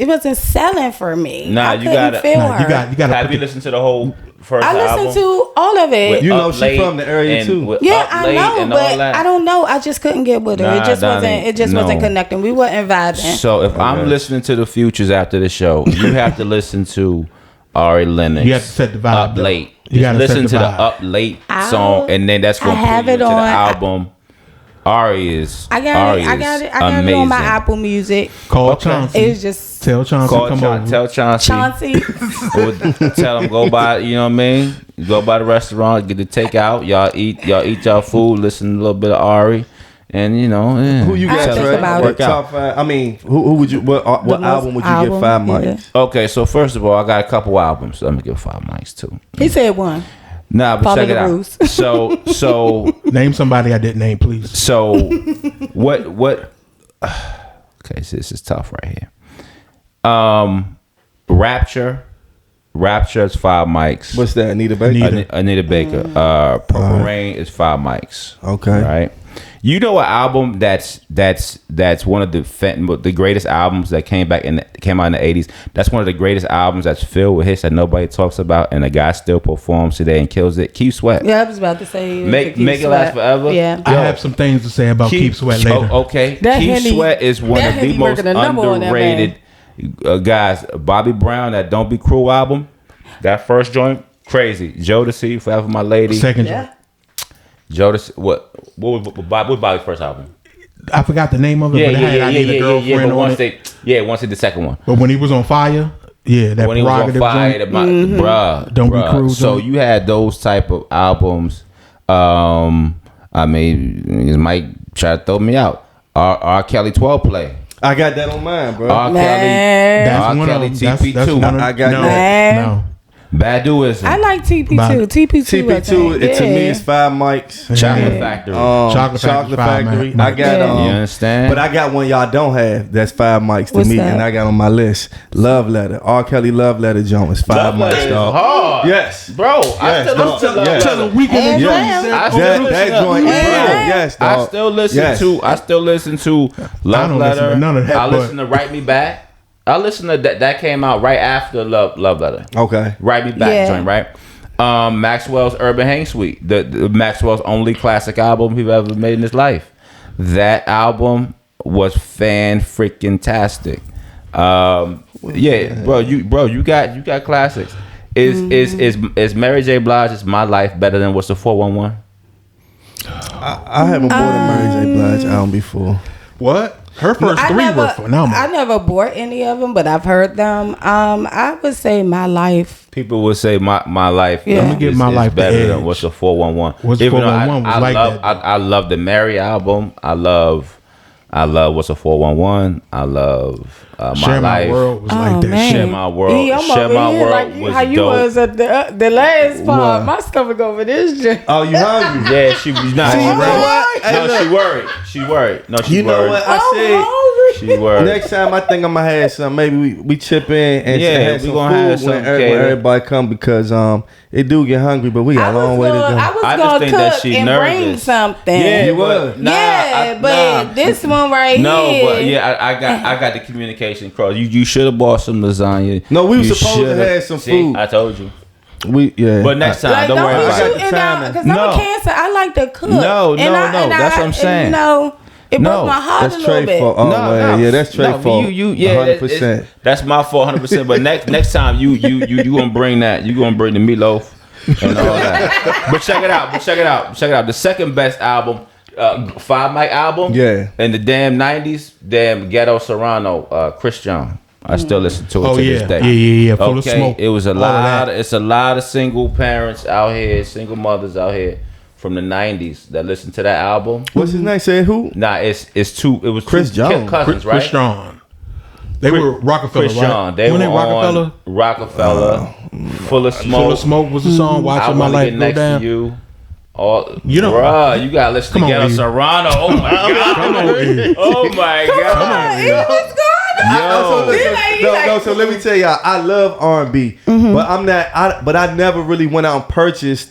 wasn't selling for me. Nah, I you couldn't gotta- feel Nah, her. you gotta Have put you listened to the whole first I album? listened to all of it. With You know Up she Late from the area, and too. with Yeah, Up I Late know, and all but that. I don't know. I just couldn't get with her. Nah, It just Donnie, wasn't. It just no. wasn't connecting. We wasn't vibing. So if I'm listening to the Futures after the show, you have to listen to Ari Lennox. You have to set the vibe, Up though. Late. You Just gotta listen set to the the vibe. Up Late song, and then that's I gonna have put you it into the on. album. Ari is. I got Ari it. I is got it. I got it on my amazing. Apple Music. Call Okay. Chauncey. It's just Tell Chauncey Call come over. Tell Chauncey. Tell him go by. You know what I mean? Go by the restaurant, get the takeout. Y'all eat y'all food. Listen to a little bit of Ari, and you know. Yeah. Who you I got, think Trey? about What it. top 5? I mean, who would you? What The most album would you give 5 mics? yeah. Okay, so first of all, I got a couple albums. Let me give 5 mics too. He said one. Nah, but Follow check it the out. rules. So Name somebody I didn't name, please. So what okay, so this is tough right here. Rapture is 5 mics. What's that? Anita Baker. Anita. Anita Baker. Purple Rain is 5 mics. Okay. Right. You know an album that's one of the greatest albums that came out in the 80s. That's one of the greatest albums that's filled with hits that nobody talks about, and the guy still performs today and kills it. Keith Sweat. Yeah, I was about to say. Make it last forever. Yeah. I have some things to say about Keith Sweat later. Okay. That Keith Henny- Sweat is one that of the Henny most working a number on that underrated guys. Bobby Brown, that Don't Be Cruel album, that first joint, crazy. Jodeci, Forever My Lady. Second Yeah. joint. Jodeci, what was Bobby's first album? I forgot the name of it, but it had I Need a Girlfriend But on once it. once they did the second one. But when he was on fire, yeah, that When he was on prerogative fire, joint. bruh. Don't Be bruh. Cruel So joint. you had those type of albums. I mean, niggas might try to throw me out. R. Kelly 12 play. I got that on mine, bro. R. Kelly. That's R. one Kelly of them. TP2. I got no, that. no. Baduism. I like TP2. Bye. TP2. TP2, to me, it's 5 mics. Chocolate Factory. Chocolate Factory. I got you understand? but I got one y'all don't have. That's 5 mics to What's me, that? and I got on my list. Love Letter. R. Kelly Love Letter Jones. 5 mics, dog. Hard. Yes. Bro, I Yes, still dog. listen to Love Yes. Letter. Weekend Yes. I still That listen to- joint, bro. Yes, dog. I still listen Yes. to. I still listen to Love don't listen Letter. to none of that, I but- listen to Write Me Back. I listen to that came out right after Love Letter. Okay. Write Me Back Yeah. joint, right? Maxwell's Urban Hang Suite, the Maxwell's only classic album he's ever made in his life. That album was fan-freaking-tastic. Yeah, you got classics. Is Mary J. Blige's My Life better than what's the 411? I haven't bought a Mary J. Blige album before. What? Her first three were phenomenal. I never bought any of them, but I've heard them. I would say My Life. People would say my life. Yeah. Let me give My Life the better than edge. what's the 411. What's the Even though 411 was I like love that. I love the Mary album. I love what's a 411. I love My Share Life. My World was like that. man. Share My World. I'm Share over My here World like was how you dope. was at the last part. What? My stomach over this joint. Oh, you hungry? Yeah, she was not. See, you know what? Hey, No, look. she worried. She worried. No, she You know worried. what I'm I said? hungry. She worried. Next time, I think I'm gonna have some. Maybe we chip in and Yeah, have we some gonna have food when some catered. everybody come because it do get hungry, but we got a long way to go. I was I just gonna think cook that she and bring nervous. something. Yeah, You but was. But this one right No, here. but yeah, I got the communication cross. You should have bought some lasagna. No, we was You supposed to shoulda- have some See, food. I told you. Yeah. But next time, Like, don't worry be about I got it. the shooting down timing. because I'm No. a cancer. I like to cook. No, that's what I'm saying. You know, it No, broke my heart That's a little Trey bit. fault. Oh man, yeah, that's Trey fault. Yeah, 100%. that's my fault, 100%. But next time you gonna bring that. You gonna bring the meatloaf and all that. But check it out. The second best album, 5 mic album. Yeah. In the damn 90s, damn Ghetto Serrano, Chris John. I still listen to it Oh, to yeah. this day. Yeah. Full of smoke. It was a All of lot. that. It's a lot of single parents out here, single mothers out here from the 90s that listen to that album. What's his name? Say who? Nah, it's two. It was Chris two John. cousins, right? Chris John. They were Rockefeller, Chris right? John. They When were Rockefeller. Rockefeller. Full of Smoke. Full of Smoke was the song. I Watching My want to Life get Go next Down. to you. Bruh, you gotta listen Come to on, Ghetto E. Serrano. Oh my god. Come on, E. Oh my god. What's going on? So listen, no. So let me tell y'all, I love R&B, but I'm not. But I never really went out and purchased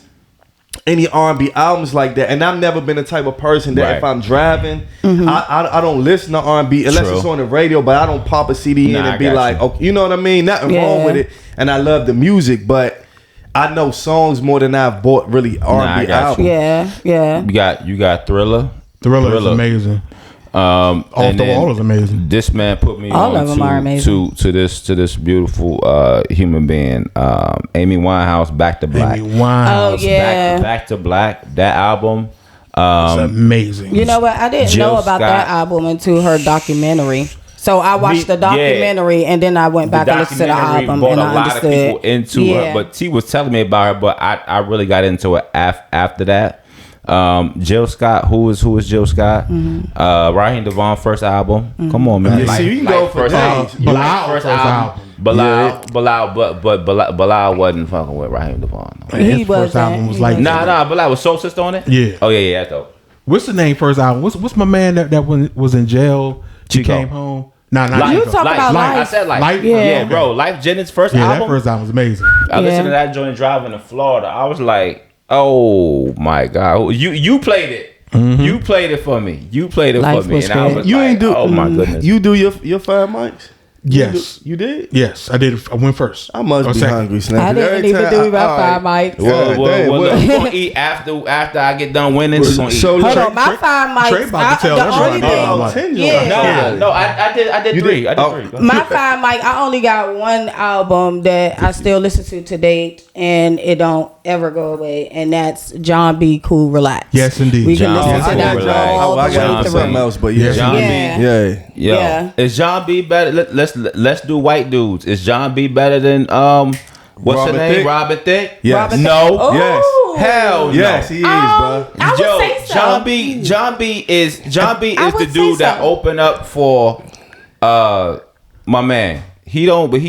any R&B albums like that, and I've never been the type of person that if Right. I'm driving, I don't listen to R&B unless True. it's on the radio. But I don't pop a CD in Nah, I and be got like, you. okay, you know what I mean? Nothing wrong Yeah. with it, and I love the music, but I know songs more than I've bought really R&B I got you. albums. Yeah. You got Thriller. Thriller is amazing. And Off the then Wall is amazing. This man put me All on of them are amazing. to this beautiful human being, Amy Winehouse, Back to Black. Amy Winehouse. Oh, yeah. Back to Black. That album. It's amazing. You know what? I didn't Jill know about Scott. that album until her documentary. So I watched the documentary and then I went back and listened to the album brought and a I lot understood. of people into her, but T was telling me about her, but I really got into it after that. Jill Scott, who is Jill Scott? Raheem Devon first album. Come on, man. Yeah, see, you can go for days. Bilal first album. Bilal wasn't fucking with Raheem Devon. No. He His first wasn't. album was like Nah, Bilal was Soul Sister on it. Yeah. Oh yeah, that's dope. What's the name first album? What's my man that was in jail? He Chico. came home. Nah, not Life. You Chico. talking about I Life? said Life. Life? Yeah, Yeah. bro. Life Jennings' first Yeah, album. that first album was amazing. I listened to Yeah. that joint driving to Florida. I was like, oh my god, you played it. You played it for me. You played it Life for me, was and I good. was You like, ain't do. oh my goodness. You do your 5 mics? Yes. You did? Yes, I did. I went first. I must Or be second. hungry, Snap. I didn't even do about 5 mics. Well, damn, look, well. we gonna eat after I get done winning. We gonna eat. So Hold Trey- on, my 5 mics. Trey about to tell the everybody only about thing, my mic. 10 Yeah. no, I did You three. did? I did Oh. three. my 5 mic. I only got one album that I still listen to date, and it don't ever go away, and that's John B. Cool Relax. Yes, indeed. We can John listen B. to Cool that Relax. all I the got way something through. else, but yeah. John Yeah. B. Yeah. Yo, Yeah. is John B better? Let's do white dudes. Is John B better than what's Robin her name? Thicke? Robin Thicke. Yes. Robin No. Thicke. Yes. Ooh, Hell no. Yes, he is, bro. I would say so. John B is I the would dude say that so. opened up for my man. He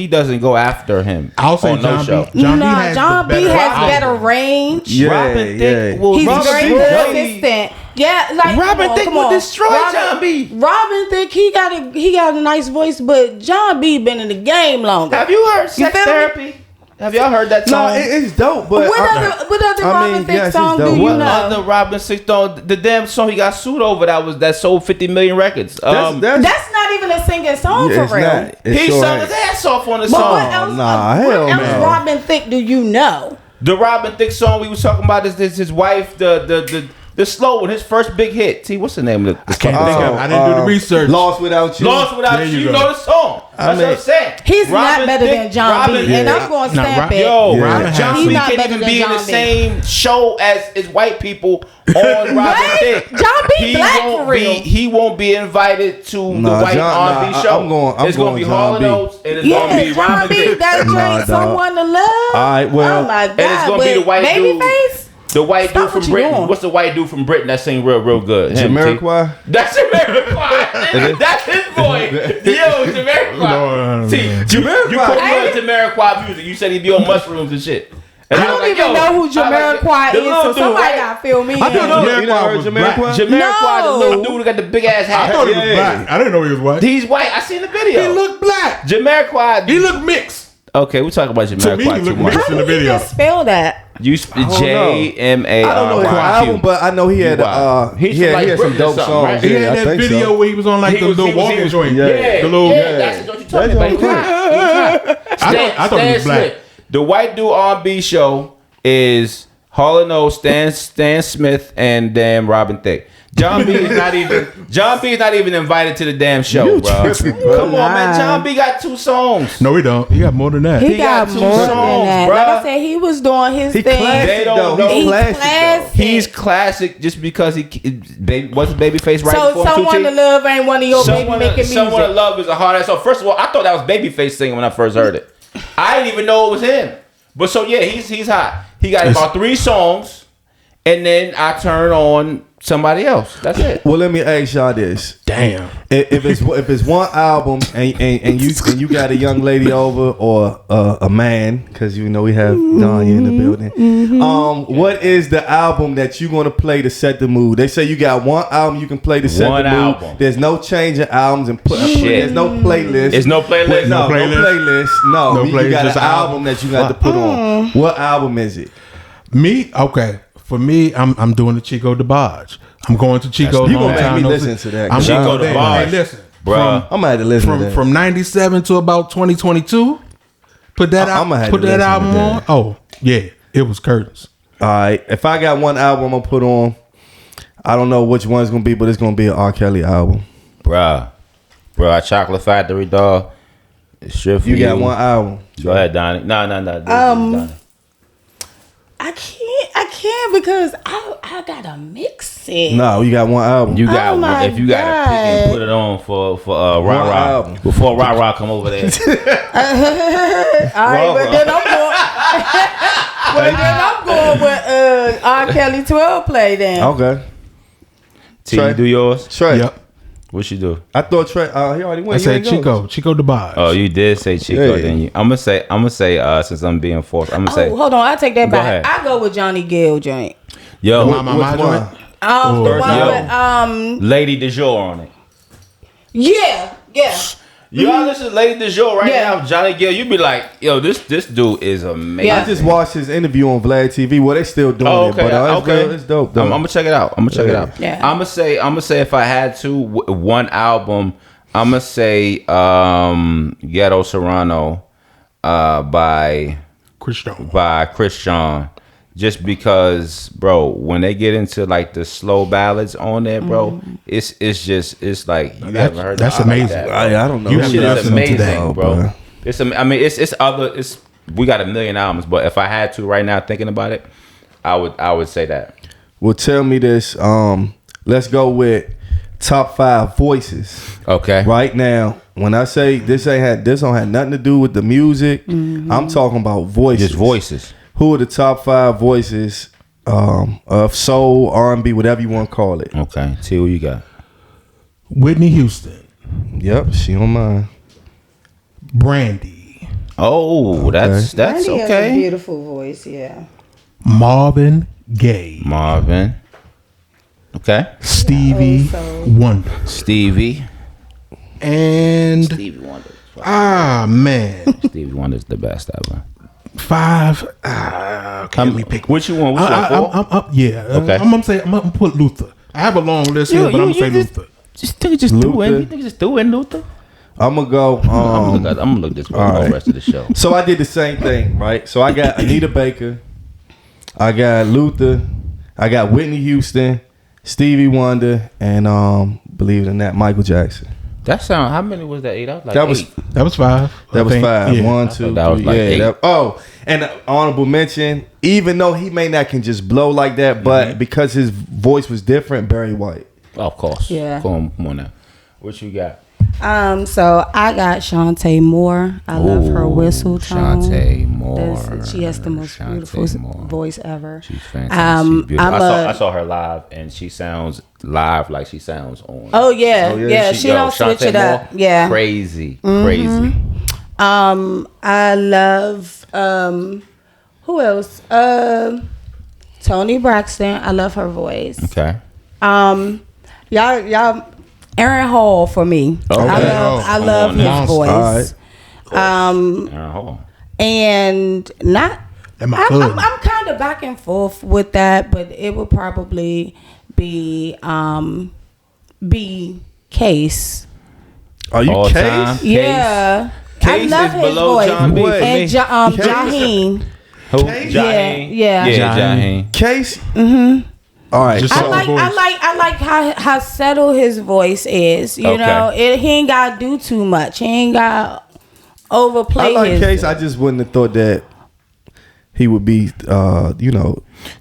doesn't go after him. I'll say on no show. John B has John the B better has album. better range. Yeah, Robin Thicke yeah. will He's Robin very Thicke- consistent. Yeah, like Robin Thicke come will on. destroy John B. Robin Thicke, he got a nice voice, but John B been in the game longer. Have you heard Sex feel me? Therapy? Have y'all heard that No, song? it's dope, but What other Robin Thicke yes, it's song do dope. you What know? other Robin Thicke song? The damn song he got sued over that sold 50 million records. That's not even a singing song yeah, for real. not. It He sure sung ain't. his ass off on the But song. what else? nah, what hell else no. Robin Thicke do you know? The Robin Thicke song we was talking about is his wife, the slow one, his first big hit. See, what's the name of the I can't think of it. I didn't do the research. Lost Without You. Lost Without There You? you You go. know the song. That's what I'm saying. He's not Robin better Thicke- than John Robin B, and Thicke- I'm going to Nah, stamp it. Yo, Yeah. Robin John has- B He's not can't better even than be in the John B. same show as white people on Robin What? Thicke. John B He black won't for real. He won't be invited to the Nah, white R&B nah, show. I'm going it's going to be John Hall & B. Oates and it's going to Yeah, be John Robin B. Thicke. That Nah, drink dog. someone to love. All right, well, oh my God, it's gonna be the white dude. Babyface. The white Stop dude from what you Britain. doing. What's the white dude from Britain that sing real good? Him, T. Jamiroquai. That's Jamiroquai. That's his boy. Yo, Jamiroquai. No. See, you Jamiroquai. put me on Jamiroquai music. You said he'd be on mushrooms and shit. And I was don't like, even yo, know who Jamiroquai the is, little so dude, somebody right? got to fill me I in. thought You never Jamiroquai heard was Jamiroquai? black. Jamiroquai, the No. little dude who got the big ass I hat. thought he was Yeah. black. I didn't know he was white. He's white. I seen the He video. looked black. Jamiroquai. He looked mixed. Okay, we talk about To me, Jamiroquai he too looked much. mixed in the How do you video. just spell that? You don't know. J-M-A-R-Y-Q. I don't know his album, but I know he had He's he from, had like, some Britain or dope something, songs. right? He Yeah, had I that think video so. where he was on like He the was- little he was- walking he was- joint. yeah. The little. That's what you're talking That's about. I thought he was black. The white dude R&B show is Hall & Oates, Stan Smith, and damn Robin Thicke. John B is not even invited to the damn show, You bro. tripping, bro. Come on, man. John B got 2 songs. No, he don't. He got more than that. He got got two more songs, than that. bruh. Like I said, he was doing his He thing. classic They don't though. know. He's He's classic though. classic. He's classic just because wasn't Babyface right So before him, someone 2T? to love ain't one of your baby making Someone to music. Love is a hard ass. So first of all, I thought that was Babyface singing when I first heard it. I didn't even know it was him. But so yeah, he's hot. He got about 3 songs, and then I turn on somebody else. That's it. Well, let me ask y'all this: Damn. if it's one album and you got a young lady over or a man, because you know we have Danya in the building. What is the album that you gonna play to set the mood? They say you got one album you can play to set One the mood. album. There's no change in albums and Shit. there's no playlist. There's no playlist. No playlist. playlist. No, No you playlist, got just an album. album that you got to put on. What album is it? Me? Okay. For me, I'm doing the Chico DeBarge. I'm going to Chico. You gonna make me listen to that, I'm Chico going to DeBarge. Hey, listen, Bruh. I'm gonna have to listen to that. from 97 to about 2022. Put that I'ma have put to that listen to album that. on. Oh yeah, it was curtains. All right, if I got one album I'm gonna put on, I don't know which one it's gonna be, but it's gonna be an R. Kelly album. Bruh, Chocolate Factory, dog. It's sure for You got one album. Go ahead, Donnie. No. Donnie. I can't because I gotta mix it. No, you got one album. You got Oh my if you got to pick and God. put it on for Rah One Rah album. before Rah Rah come over there. All right, but then I'm going. With R. Kelly 12 play then. Okay. T, Trey. you do yours. Trey. Yep. What you do? I thought Trey. He already went. I said He ain't go. Chico DeBarge. Oh, you did say Chico, Yeah. didn't you? I'm gonna say since I'm being forced, I'm gonna say Oh, hold on, I take that Go back. ahead. I go with Johnny Gill joint. yo, My Which joint? one? The First one album. with Lady Du Jour on it. yeah. Y'all listen to Lady Du Jour right Yeah. now, Johnny Gill. You be like, yo, this dude is amazing. Yeah. I just watched his interview on Vlad TV. Well, they still doing Oh, it, okay, but okay. It's dope though. I'm gonna check it out. Yeah. I'm gonna say if I had to one album, I'm gonna say Ghetto Serrano by Chris John. Just because, bro, when they get into like the slow ballads on there, bro, it's like you haven't heard That's nothing like amazing. that, bro. I don't know. You Who have Shit to is listen to amazing, that, bro. It's we got a million albums, but if I had to right now thinking about it, I would say that. Well, tell me this. Let's go with top 5 voices. Okay. Right now, when I say this don't have nothing to do with the music, I'm talking about voices. Just voices. Who are the top 5 voices of soul, R&B, whatever you want to call it. Okay. T, who you got? Whitney Houston, Yep, she on mine. Brandy, Oh, that's Brandy has a okay. beautiful voice. Yeah. Marvin Gaye, Marvin. Okay. Stevie so- Wonder, Stevie. and Stevie Wonder. man, Stevie Wonder's the best ever. 5. Okay, let me pick. Which you want? Which one? Four? Yeah. Okay. I'm gonna put Luther. I have a long list here, but I'm gonna say Luther. Just think just threw Luther. in. You think just threw in Luther? I'm gonna go. I'm gonna look this for the right. rest of the show. So I did the same thing, right? So I got Anita Baker, I got Luther, I got Whitney Houston, Stevie Wonder, and believe it or not, Michael Jackson. That sound. How many was that? 8? That was like That was 8. That was 5. that was 5. Yeah. 1, I 2, thought that was 3. like 8. And honorable mention. Even though he may not can just blow like that, but because his voice was different, Barry White. Oh, of course. Yeah. Come on now. What you got? So I got Shantae Moore. I love her whistle tone. Shantae Moore. She has the most Shantae beautiful Moore. voice ever. She's fantastic. She's beautiful. I'm I saw her live, and she sounds live like she sounds on. Oh yeah, Oh, yeah. yeah. She don't switch Shantae it up. Moore, Yeah. crazy, crazy. I love who else? Toni Braxton. I love her voice. Okay. Y'all Aaron Hall for me. Okay. I love his Monster. voice. All Aaron Hall. And not Am I good? I'm kind of back and forth with that, but it would probably be Case. Are you All Case? time. Yeah. Case I love is his below voice. John B for And me. Jaheen. Who? Case? Jaheen. Yeah. Jaheen. Case? Mm-hmm. All right. Just so- I like how subtle his voice is. You Okay. know, he ain't gotta do too much. He ain't gotta overplay I like his. Case. I just wouldn't have thought that he would be,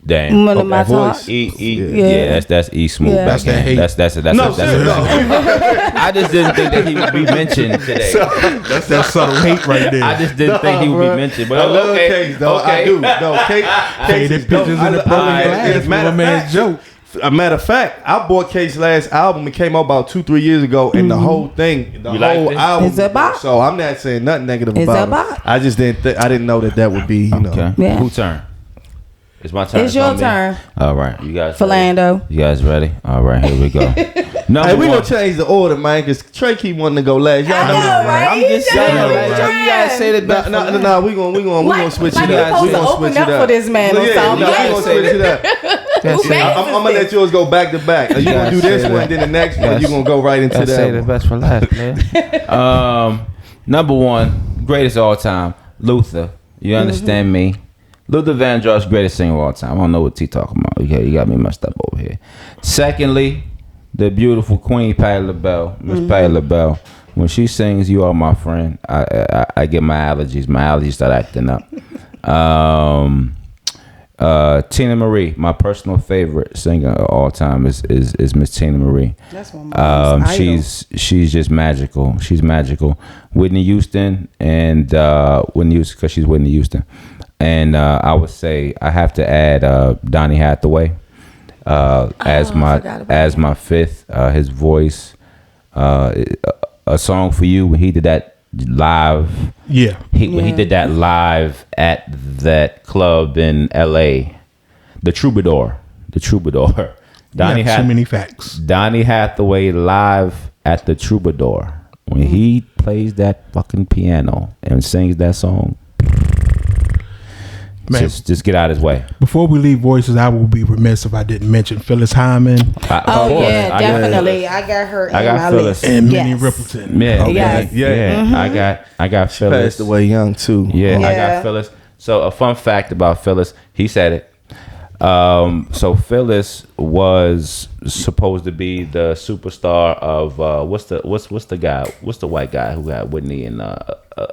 Damn. One of my voice. top. Yeah, that's E Smooth. Yeah. That's that hate. No, That's seriously. I just didn't think that he would be mentioned today. That's that subtle hate right there. I just didn't think he would be mentioned. But I love okay, Case, though. okay. I do. No, Case Hated is dope. pictures I in the lo- broken I- glass as a with matter a of man's fact- joke. A matter of fact, I bought Case's last album. It came out about 2-3 years ago, and the whole thing, the You liked whole it? album. It's a bop. So I'm not saying nothing negative It's about a bop. it. I just didn't. I didn't know that would be. You know. Okay. Yeah. Who turn? It's my turn. It's your on me? turn. All right. You guys ready? Philando. You guys ready? All right. Here we go. Number Hey, we one. gonna change the order, man, because Trey keep wanting to go last. Y'all I know know, that, man. right? I'm just saying. know, Like, right? you guys say the best. No, we gonna switch like it you up. supposed We to gonna open switch up it up for this man or Yeah, something. no, we Yes. gonna switch it up. That's it. Man. I'm gonna let yours go back to back. You gonna do this one, then the next one. You gonna go right into Gotta say the that. best for last, man. Number one, greatest of all time, Luther. You understand me? Luther Vandross, greatest singer of all time. I don't know what T talking about. Okay, you got me messed up over here. Secondly, the beautiful Queen Patti LaBelle, Miss Patti LaBelle. When she sings "You Are My Friend," I get my allergies. My allergies start acting up. Tina Marie, my personal favorite singer of all time is Miss Tina Marie. That's one of my mom's She's just magical. She's magical. Whitney Houston and Whitney Houston, because she's Whitney Houston. And I would say I have to add Donny Hathaway as my fifth. His voice, a song for you. When he did that live, when he did that live at that club in L.A., the Troubadour. Donny too many facts. Donny Hathaway live at the Troubadour. When he plays that fucking piano and sings that song, Man. just get out of his way. Before we leave voices, I will be remiss if I didn't mention Phyllis Hyman Definitely. I got her I in got my Phyllis. list. and Minnie Yes. Rippleton. Yeah, Yes. I got Phyllis. Passed away young too. Yeah, I Yeah. got Phyllis. So a fun fact about Phyllis, he said it. So Phyllis was supposed to be the superstar of what's the white guy who had Whitney and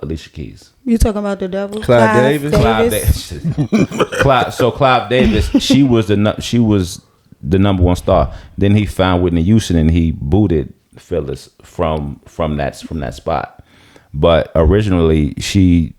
Alicia Keys. You talking about the devil? Clive Davis? Clive Davis. So Clive Davis, she was the number one star. Then he found Whitney Houston and he booted Phyllis from that spot. But originally she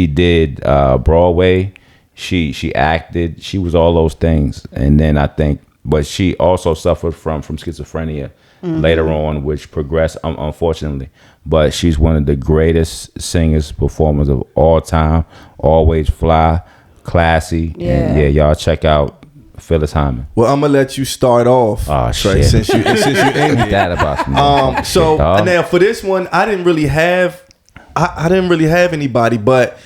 did Broadway. she acted, she was all those things. And then I think, but she also suffered from schizophrenia later on, which progressed unfortunately. But she's one of the greatest singers, performers of all time. Always fly, classy. Yeah. And yeah, y'all check out Phyllis Hyman. Well, I'm gonna let you start off. Oh, Trey, shit. since you in here. That about some So shit, dog. now for this one, I didn't really have anybody, but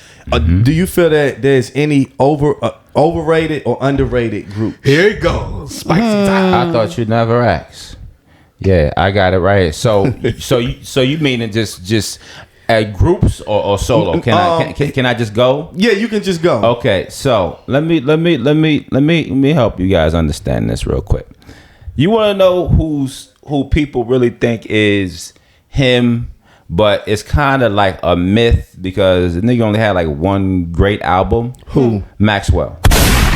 do you feel that there's any overrated or underrated group? Here it goes. Spicy time. I thought you'd never ask. Yeah, I got it right. So you meaning just at groups or solo? Can I just go? Yeah, you can just go. Okay, so let me help you guys understand this real quick. You want to know who people really think is him, but it's kind of like a myth because the nigga only had like one great album. Who? Maxwell.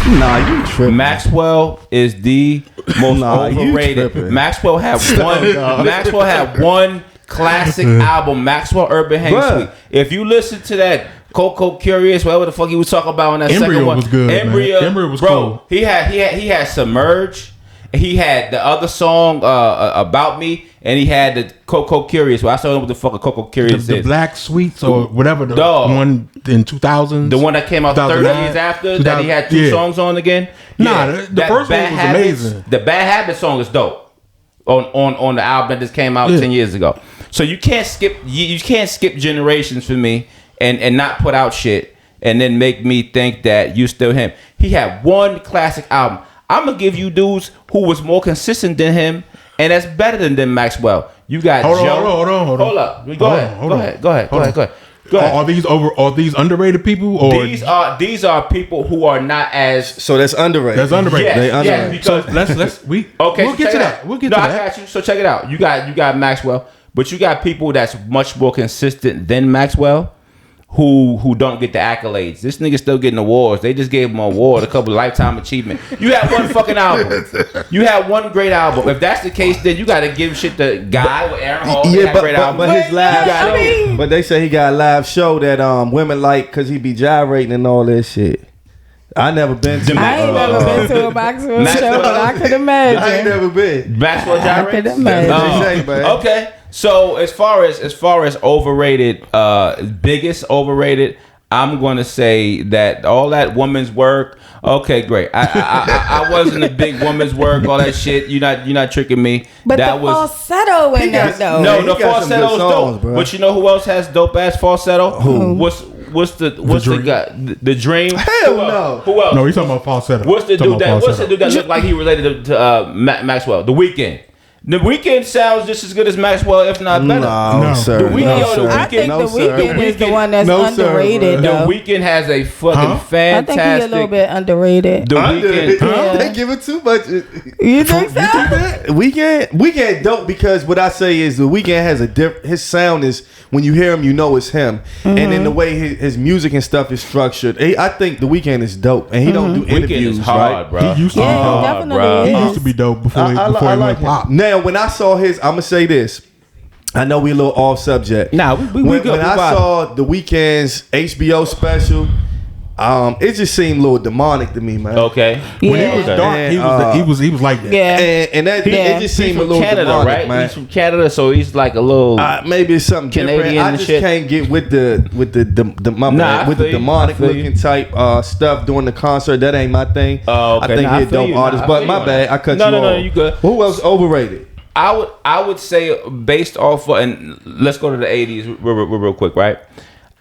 Nah, you tripping. Maxwell is the most you overrated. tripping. Maxwell had one. Maxwell had one classic album, Maxwell Urban Hang Bruh. Suite. If you listen to that Coco Curious, whatever the fuck he was talking about in that Embryo second one, was good, man. Embryo was bro. cool. He had Submerge. He had the other song About Me, and he had the Coco Curious. Well, I saw what the fuck a Coco Curious The is. Black Sweets or whatever the Dog. one in 2000s. The one that came out 30 2009, years after that he had two 2000, yeah. songs on again. Nah, the that first one Bad was Habits- amazing. The Bad Habits song is dope on the album that just came out 10 years ago. So you can't skip generations for me and not put out shit and then make me think that you still him. He had one classic album. I'm gonna give you dudes who was more consistent than him, and that's better than Maxwell. You got Hold on, Joe. hold on. Hold up. Go ahead. Go ahead. Are these underrated people or These are people who are not as So that's underrated. that's underrated? Yes, They yes, underrated. because Let's okay, we'll so get check to it that. out. We'll get no, to I that. got you. So check it out. You got Maxwell, but you got people that's much more consistent than Maxwell, who don't get the accolades. This nigga still getting awards. They just gave him an award, a couple of lifetime achievement. You had one fucking album. You had one great album. If that's the case, then you got to give shit to Guy with Aaron Hall. They Yeah, had but, great album. but his live got show, it. but they say he got a live show that women like because he be gyrating and all that shit. I never been to. I ain't never been to a Maxwell show, but I could imagine. I ain't never been. Maxwell I could gyrates? imagine. That's what they say, man. Okay, so as far as overrated, biggest overrated, I'm gonna say that all that woman's work. Okay, great. I wasn't a big woman's work. All that shit. You're not tricking me. But that the falsetto in that though. no. He The got some good falsetto's songs, dope. bro. But you know who else has dope ass falsetto? Who? What's the Dream. guy? The Dream. Hell Who else? no. Who else? No, he's talking about falsetto. What's the Talking dude about falsetto. that looked like he related to Maxwell? The Weeknd. The Weeknd sounds just as good as Maxwell, if not better. No, No. sir. The Weeknd- no, yo, the sir. I think no, the sir. Weeknd is the Weeknd- one that's No, sir, underrated bro. The though. Weeknd has a fucking I think he's fantastic. a little bit underrated. The Weeknd. Yeah. They give it too much. You think so? Weeknd dope because what I say is the Weeknd has his sound is when you hear him you know it's him, and then the way his music and stuff is structured. I think the Weeknd is dope, and he don't do Weeknd interviews, is hard, right? bro. He used to be Yeah, dope. definitely bro. He is. used to be dope before he I went like pop. him. Now, when I saw his, I'm gonna say this. I know we a little off subject. Nah, we when, good. when We I vibe. saw the Weeknd's HBO special, it just seemed a little demonic to me, man. Okay. When Yeah. he was dark, And, he was like that. Yeah. And that Yeah. it just He's seemed a from little Canada, demonic, right? man. He's from Canada, so he's like a little. Maybe it's something Canadian different. I and just shit. can't get with the my Nah, bad, I with feel the you. demonic I feel looking type stuff during the concert. That ain't my thing. Oh, okay. I think Nah, I he's a feel dope you. Nah, artist, I but feel my you. bad. I cut No, you no, off. no, you good. Who else overrated? I would say based off of, and let's go to the 80s real quick, right?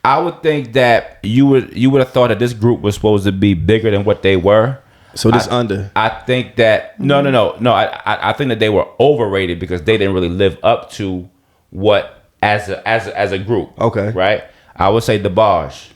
I would think that you would have thought that this group was supposed to be bigger than what they were. So this under. I think that no. I think that they were overrated because they didn't really live up to what as a group. Okay. Right. I would say DeBarge.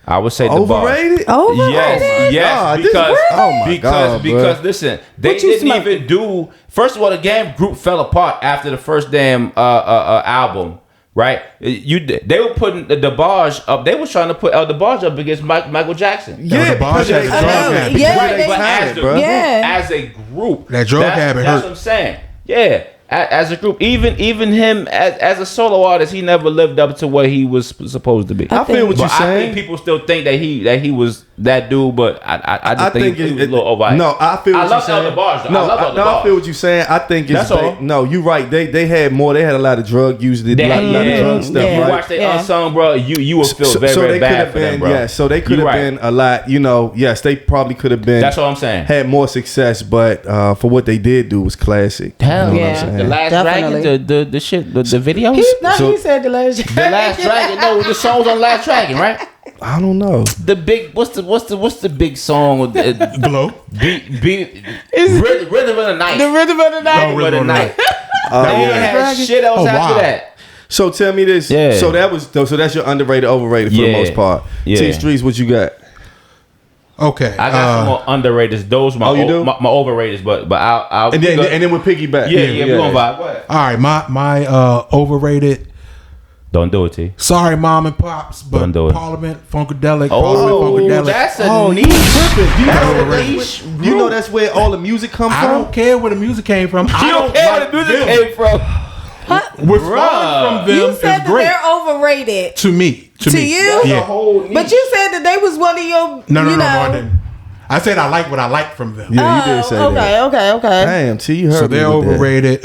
I would say Overrated? DeBarge. Overrated? Yes, God, because oh my God, because bro. listen, they What you didn't smoking? even do. First of all, the damn group fell apart after the first damn album. Right, they were putting the DeBarge up. They were trying to put El DeBarge up against Michael Jackson. Yeah, DeBarge because had they- a drug habit. Yeah, But as, bro. as a group, That drug habit That's hurt. what I'm saying. Yeah, as a group, even him as a solo artist, he never lived up to what he was supposed to be. I feel what But you're I saying. think people still think that he was that dude, but I just think it was a little over. No, I feel what you're saying. I love the bars. Though. No, I love the I bars. feel what you're saying. I think it's That's all. No, you're right. They had more. They had a lot of drug use. Lot of drug stuff. Yeah. You Right? watch the unsung, bro. You will feel very, so very they bad could have for them, been, bro. yeah. So they could have been a lot. You know, yes, they probably could have been. That's what I'm saying. Had more success, but for what they did do was classic. Hell You know what I'm yeah. saying? The Last Definitely. Dragon, the shit, the videos. He said the Last Dragon. The Last Dragon, no, the songs on Last Dragon, right? I don't know. The big, what's the big song? With the, Glow. Rhythm of the Night. The Rhythm of the Night. Rhythm of the Night. They Yeah. had shit else Oh, after wow. that. So tell me this. Yeah. So that's your underrated, overrated for the Yeah. most part. Yeah. T Streets, what you got? Okay. I got some more underrated. Those my you do? my overrated, but I'll And then we'll piggyback. yeah, we're gonna vibe. Go ahead. all right, my overrated. Don't do it, T. Sorry, mom and pops, but Don't do it. Parliament Funkadelic. Oh, Parliament Funkadelic. that's a Oh, niche. you tripping. You That's know, a that's niche where, you know that's where all the music comes I from? don't care where the music came from. I You don't care where the music came from. What's coming from them You is said that great they're overrated. to me. To me. you? Yeah. But you said that they was one of your. No, you know. I didn't. I said I like what I like from them. Yeah, you did say that. Okay. Damn, T, you heard So me they're with that. overrated.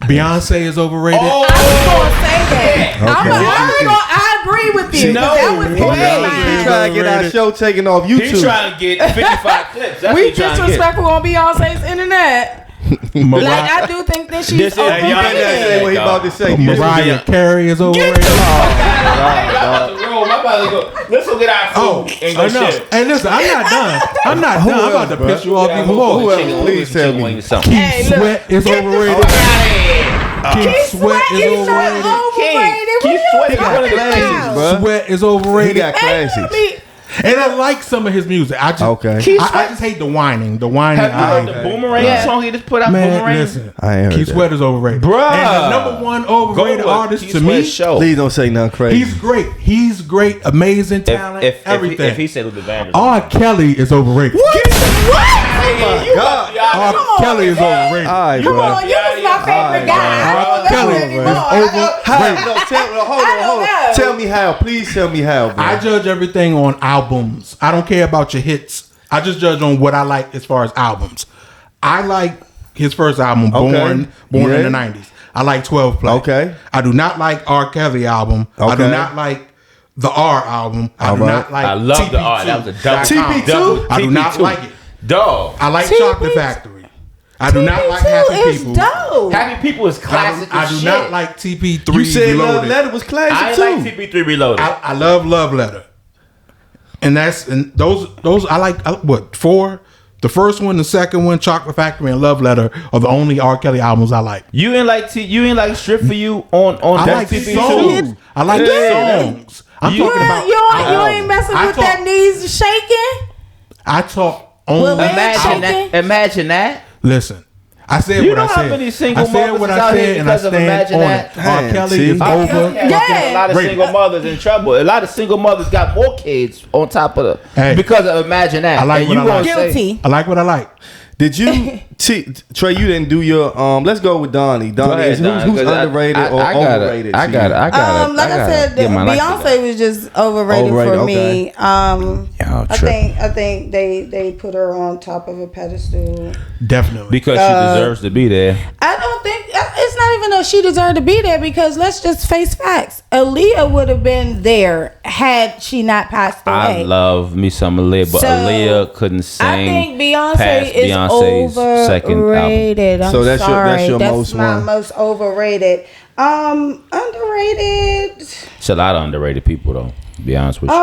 Beyonce is overrated. I was gonna say that. I agree with you. No, that was he his He line. trying to get our show taken off He YouTube. trying to get 55 clips. That's We what he trying to get. disrespectful on Beyonce's internet. Like I do think that she's This is- Hey, you better not say overrated. what he about to say. You Mariah Carey is overrated. Let's go get our food and go enough. shit. Hey, listen, I'm not done. I'm about to piss you off even more. Please tell me. Hey, look. Sweat is overrated. Keith Sweat is overrated. Keith Sweat is one of the classics, bro. Sweat is He overrated. got classics. And I like some of his music. I just, Okay. I just hate the whining. The whining. Have you heard the Boomerang Yeah. song he just put out? Man, Boomerang? listen. I ain't heard Keith that. Sweat is overrated. Bruh. And the number one overrated artist to me, show. Please don't say nothing crazy. he's great. He's great. Amazing talent. Everything. If he said Luther Vandross. R. Kelly is overrated. God. R. Kelly is overrated. All right, Come bro. on, you was my favorite guy. I don't Kelly know is anymore. How? No, hold I don't on. know. Tell me how. Please tell me how, bro. I judge everything on albums. I don't care about your hits. I just judge on what I like as far as albums. I like his first album, Okay. Born Yeah. in the 90s. I like 12 Play. Okay. I do not like R. Kelly album. I do Okay. not like the R album. I All do right. not like I love the art. That was a double. TP2? I do not like it. Dog. I like TP2. Chocolate Factory. I do not like Happy is People. dope. Happy People is classic. I do as not shit. like TP3 You said Love Reloaded. Letter was classic I too. like TP3 Reloaded. I love Love Letter, and those I like. What 4? The first one, the second one, Chocolate Factory, and Love Letter are the only R. Kelly albums I like. You ain't like Strip for You on I that like TP2. songs. I like songs. I'm You- talking about. You ain't messing I with talk- that knees shaking. I talk only. Well, Imagine that. Shaking. Imagine that. Listen, I said You what know I how said. many single I said mothers what is I out here said, and I because of stand Imagine on That? it. R. Damn, Kelly see? is R. over. Kelly has Yeah. a lot of Rated. single mothers in trouble. A lot of single mothers got more kids on top of Hey. because of Imagine That. I like And what you I gonna like. say- Guilty. I like what I like. Did you, Trey? You didn't do your. Let's go with Donnie. Donnie, ahead, Don, who's 'cause I underrated or overrated? I to got it. you? Like I said, Beyonce was just overrated Overrated, for me. Y'all I tripping. think they put her on top of a pedestal. Definitely. because she deserves to be there. I don't think it's not even though she deserved to be there because let's just face facts. Aaliyah would have been there had she not passed away. I love me some Aaliyah, but So, Aaliyah couldn't sing. I think Beyonce past is Beyonce's second album. overrated. I'm So that's your- sorry. that's your most my one. most overrated. Underrated. It's a lot of underrated people though. To be honest with you.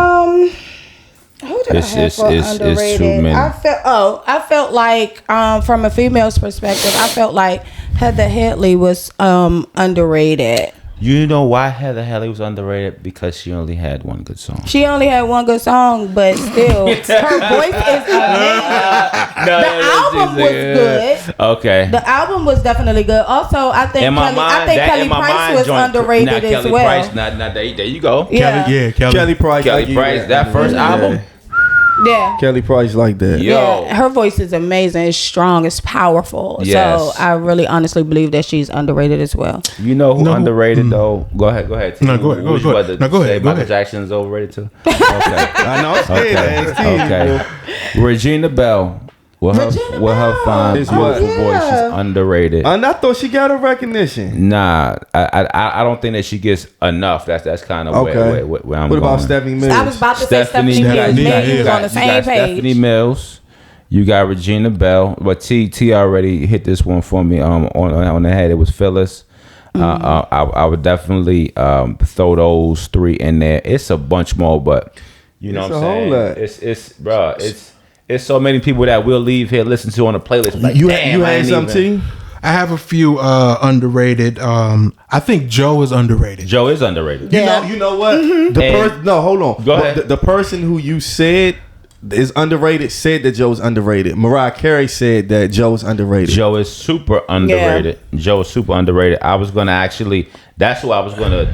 Who did It's- I have it's- for it's too underrated? many. I felt like from a female's perspective, I felt like Heather Headley was underrated. You know why Heather Headley was underrated? Because she only had one good song. She only had one good song, but still, her voice is amazing. The album was good. Okay. The album was definitely good. Also, I think In my mind, Kelly Price was underrated now, as Kelly well. Price, now there you go. Yeah. Kelly Kelly Price. Kelly like you, Price, yeah. that first Yeah. album. Yeah. Kelly Price like that. Yo. Yeah, her voice is amazing. It's strong. It's powerful. Yes. So I really honestly believe that she's underrated as well. You know who underrated though? Go ahead. T. No, go ahead, What was go you ahead. about to No, go say ahead, go Michael ahead. Jackson's overrated too. Okay. I know. I'm scared. Okay. Regina Bell. With her fine, Is beautiful what? voice, she's underrated. And I thought she got a recognition. Nah, I don't think that she gets enough. That's kind of Okay. where I'm What about going. Stephanie Mills? I was about to say Stephanie you got- Mills. you Me got- and you you was got- on the you same got page. Stephanie Mills. You got Regina Bell, but T already hit this one for me on the head. It was Phyllis. I would definitely throw those three in there. It's a bunch more, but you know It's what I'm a whole saying. lot. It's so many people that we'll leave here listen to on the playlist. Like, You damn, I had ain't something, even- T? I have a few underrated. I think Joe is underrated. Joe is underrated. Yeah. You know what? And- No, hold on. Go ahead. The person who you said is underrated said that Joe's underrated. Mariah Carey said that Joe's underrated. Joe is super underrated. Joe is super underrated. I was gonna that's who I was gonna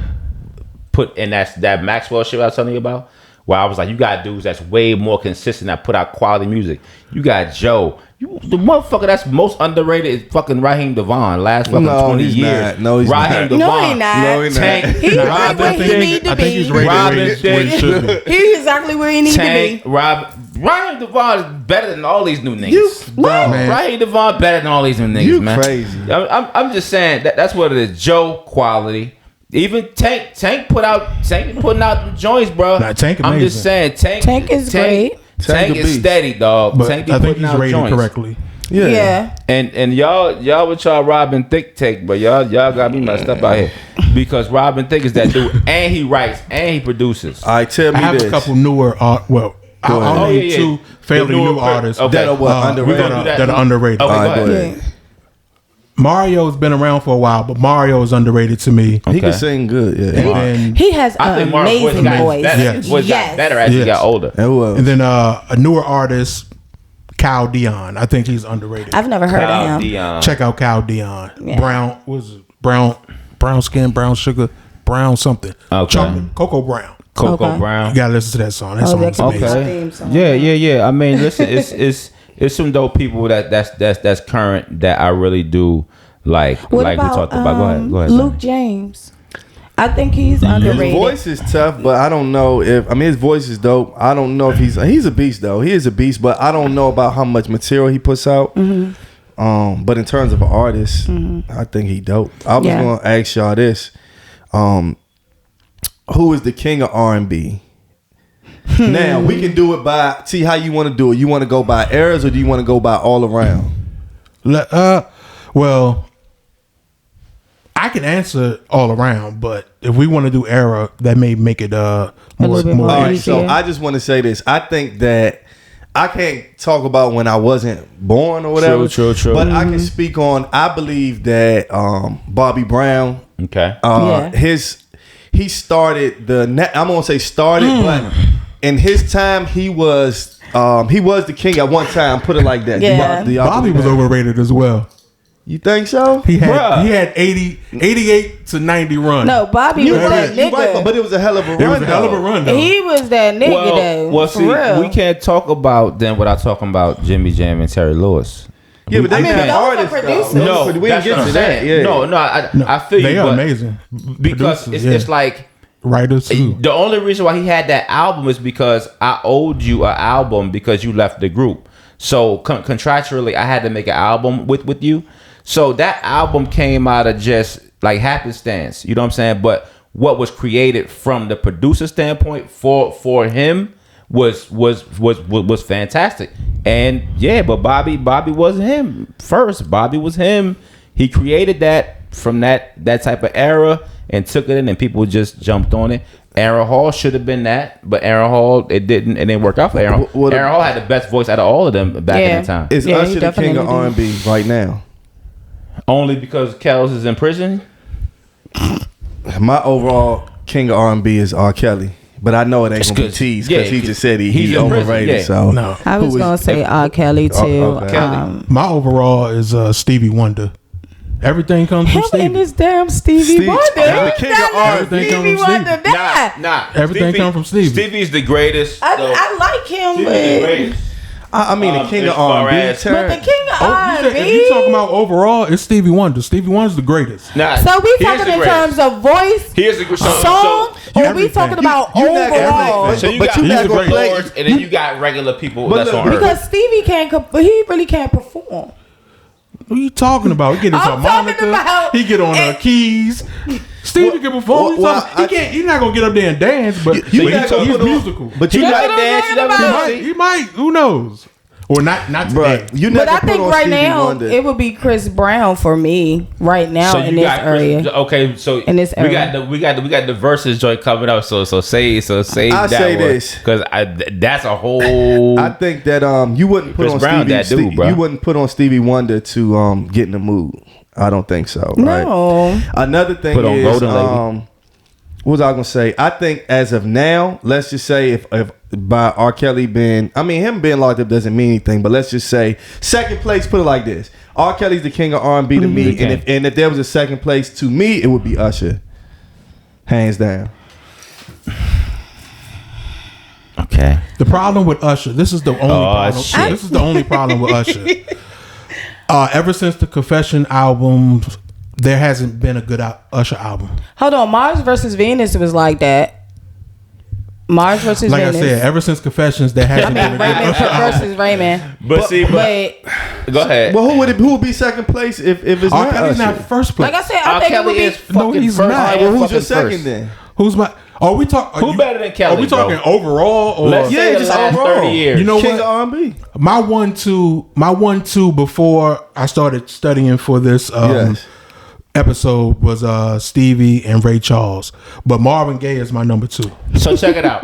put in that Maxwell shit I was telling you about. Where I was like, you got dudes that's way more consistent that put out quality music. You got Joe. The motherfucker that's most underrated is fucking Raheem Devon. Last fucking 20 he's years. not. No, he's Raheem not. Devon. No, he not. No, he not. Tank. He's right Robin where he Thicke. need to I think he's be. rated Robin where he Thicke. should be. He's exactly where he needs to Tank. be. Raheem Devon is better than all these new niggas. You, Man. Raheem Devon better than all these new niggas, You man. crazy. I'm just saying that's what it is. Joe quality. Even Tank putting out the joints, bro. Nah, Tank I'm just saying Tank is great. Tank Tank a is beast. steady, dog. But Tank be I think putting he's out rated joints. correctly. Yeah. And y'all with y'all Robin Thicke take, but y'all got me messed up out here because Robin Thicke is that dude, and he writes and he produces. All right, tell me I have this. a couple newer. I'll ahead. name yeah. two fairly The newer new artists okay. That are what, underrated? We're gonna do that are underrated. Okay, All right, go go ahead. ahead. Mario's been around for a while, but Mario is underrated to me. He can Okay. sing good. Yeah. And then, He has I an think Mario's amazing got voice. better. Yes. His voice got Yes. better as he Yes. got older. And who else? and then a newer artist, Cal Dion. I think he's underrated. I've never heard Kyle of him. Dion. Check out Cal Dion. Yeah. Brown was it? Brown skin, brown sugar, brown something. Okay. Chocolate, Cocoa Brown. Coco Okay. Brown. You gotta listen to that song. That song is that's a amazing. good Okay. theme song. Yeah. I mean, listen, it's some dope people that's current that I really do like. What like about we talked about. Go ahead. Luke James? I think he's His underrated. voice is tough, but I don't know if his voice is dope. I don't know if he's a beast though. He is a beast, but I don't know about how much material he puts out. But in terms of an artist, I think he dope. I was Yeah. gonna ask y'all this: who is the king of R&B? Now we can do it by see how you want to do it. You want to go by eras or do you want to go by all around? Well, I can answer all around, but if we want to do era, that may make it more little bit more All right, easier. so I just want to say this. I think that I can't talk about when I wasn't born or whatever. True. But I can speak on. I believe that Bobby Brown, Okay. Yeah. he started the. I'm gonna say started, but in his time he was the king at one time. Put it like that. Yeah. Do y'all Bobby believe was that? overrated as well. You think so? He Bruh. had 88 to 90 run. No, Bobby You was that right, you right, nigga. but it was a hell of a run. it was a hell of a though. run though. He was that nigga though. Well, for see, real. we can't talk about them without talking about Jimmy Jam and Terry Lewis. Yeah, but they I mean, been those are artists. producers. Though. No, we didn't that's get what to I'm that. saying. Yeah. No, I feel they you. are but amazing because producers, it's yeah. like writers too. the only reason why he had that album is because I owed you an album because you left the group. So contractually, I had to make an album with you. So that album came out of just like happenstance. You know what I'm saying? But what was created from the producer standpoint for him was fantastic. And yeah, but Bobby wasn't him first. Bobby was him. He created that from that type of era and took it in, and people just jumped on it. Aaron Hall should have been that, but Aaron Hall it didn't work out for Aaron. Aaron Hall had the best voice out of all of them back in the time. Is Yeah, he Usher the king of definitely R&B right now? Only because Kells is in prison. My overall king of R&B is R. Kelly, but I know it ain't gonna be 'cause- teased yeah, because he just said he's he's in prison, overrated. yeah. So No. I was Who is- gonna say R. Kelly too. okay. Kelly. My overall is Stevie Wonder. Everything comes from Him Stevie. and this damn Stevie Wonder. the king of R&B. Stevie Wonder. Nah. Everything come from Stevie. Stevie's the greatest. I like him, Stevie's the but greatest. I mean, the king as of far R&B. as- but the king of If you talking R&B. about overall, it's Stevie Wonder. Stevie Wonder's the greatest. Nah, So we he is talking the in greatest. terms of voice, He is the song, or we everything. talking about You not gonna overall? play- So you But got you not music gonna play- lords, and then you got regular people But that's look, on earth. Because Stevie can't, he really can't perform. What are you talking about? He get his I'm harmonica. talking about- He get on keys. Stevie can perform. He's not gonna get up there and dance, but You he's not gonna put on- musical. But you He not might dance. You never about- know. He might. Who knows? Or not today. Bruh, you not But I gonna put think on right Stevie now Wonder. it would be Chris Brown for me right now So in you this got Chris, area. okay. So In this we area. got the versus joint coming up. So say I that say one, this. because that's a whole. I think that you wouldn't put Chris on Brown Stevie. that dude, bro. You wouldn't put on Stevie Wonder to get in the mood. I don't think so. Right? No. Another thing Put on is Golden Lady. what was I gonna say? I think as of now, let's just say if by R. Kelly being, I mean him being locked up doesn't mean anything, but let's just say second place. Put it like this: R. Kelly's the king of R&B to me, The and if there was a second place to me, it would be Usher, hands down. Okay. The problem with Usher. This is the only problem. shit. This is the only problem with Usher. Ever since the Confession album, there hasn't been a good Usher album. Hold on, Mars versus Venus was like that. Mars versus Like Venus. I said, ever since Confessions, there I hasn't mean been a good Raymond Usher album. versus Raymond. But go ahead. Well, who would be second place if it's R. not Kelly's Usher? not first place. Like I said, I R. think it would Kelly be. is No, fucking he's first. not. I am Well, who's your fucking second first. then? Who's my? Are we talking? Who better than Kelly? Are we talking bro? overall or? Let's Yeah, say the just last overall. 30 years. You know King what? of R&B. My 1-2 before I started studying for this Yes. episode was Stevie and Ray Charles, but Marvin Gaye is my number 2. So check it out.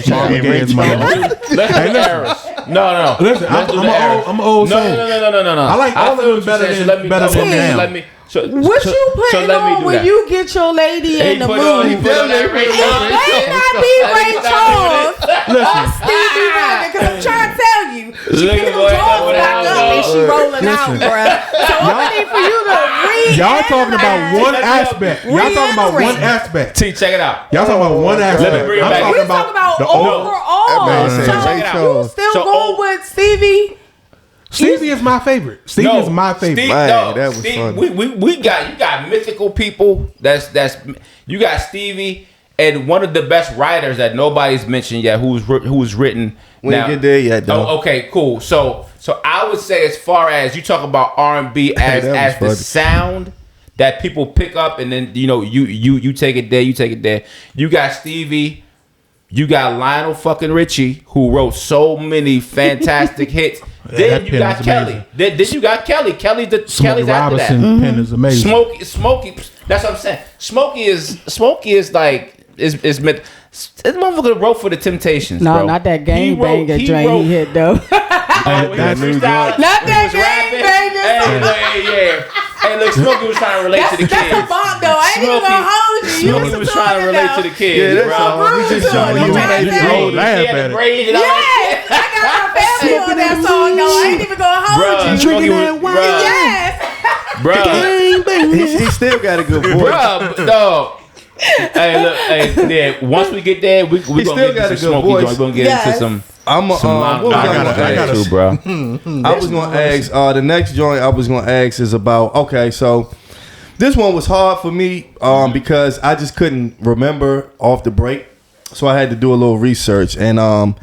Marvin Gaye is my number 2. Let's do the eras. No. Listen, Let's do I'm the an eras. old- I'm an old No. soul. I like all of feel them what you're saying, better than now. Let me. So, What so, you putting so let me on do when that. you get your lady in the He mood? put on that Ray It Charles. may not be Ray Charles or Listen. Stevie Wonder, because I'm trying to tell you, she Look picking at them what- drawers what back happened. up and she rolling out, Listen. bruh. So I need for you to read. Y'all talking about one Let me aspect. Y'all talking about one Reiterate. aspect. T, check it out. Y'all talking about one aspect. bring it I'm back. talking We talking about the overall. That man So said Ray you Charles. still So going with Stevie? Stevie is my favorite. Stevie is my favorite. Steve, Man, no, that was Steve, funny. we got you got mythical people. That's you got Stevie and one of the best writers that nobody's mentioned yet. Who's written? We ain't get there yet, though. Oh, okay, cool. So I would say as far as you talk about R&B as That was the sound that people pick up, and then you take it there, you take it there. You got Stevie. You got Lionel fucking Richie, who wrote so many fantastic hits. Then that you pen got is Kelly. amazing. Then you got Kelly. Kelly's Smokey after that. Robinson pen is amazing. Smokey. That's what I'm saying. Smokey is like is meant. This motherfucker wrote for the Temptations. No, bro. not that gang banger he joint wrote- he hit though. That new joint. Not that gang banger. Yeah. Hey, look, Smokey was trying to relate to the That's kids. a bomb though. I ain't even gonna hold you. You Smokey was trying to relate to the kids. Yeah, that's bro. all. We just showing you Right. made it Roll old. laugh He had at the it. braids and all that Yes, I got my family on that song though. I ain't even gonna hold Bruh, you. Smokey was- bruh. Yes. Bruh. He still got a good voice. Bruh, dog. Hey, look, hey, yeah. Once we get there, we gonna still get got into a some good Smoky voice. joint. We're gonna get Yes. into some. I'm what was I gonna I gotta- ask? too, bro. I was gonna ask. The next joint I was gonna ask is about. Okay, so this one was hard for me because I just couldn't remember off the break, so I had to do a little research. And then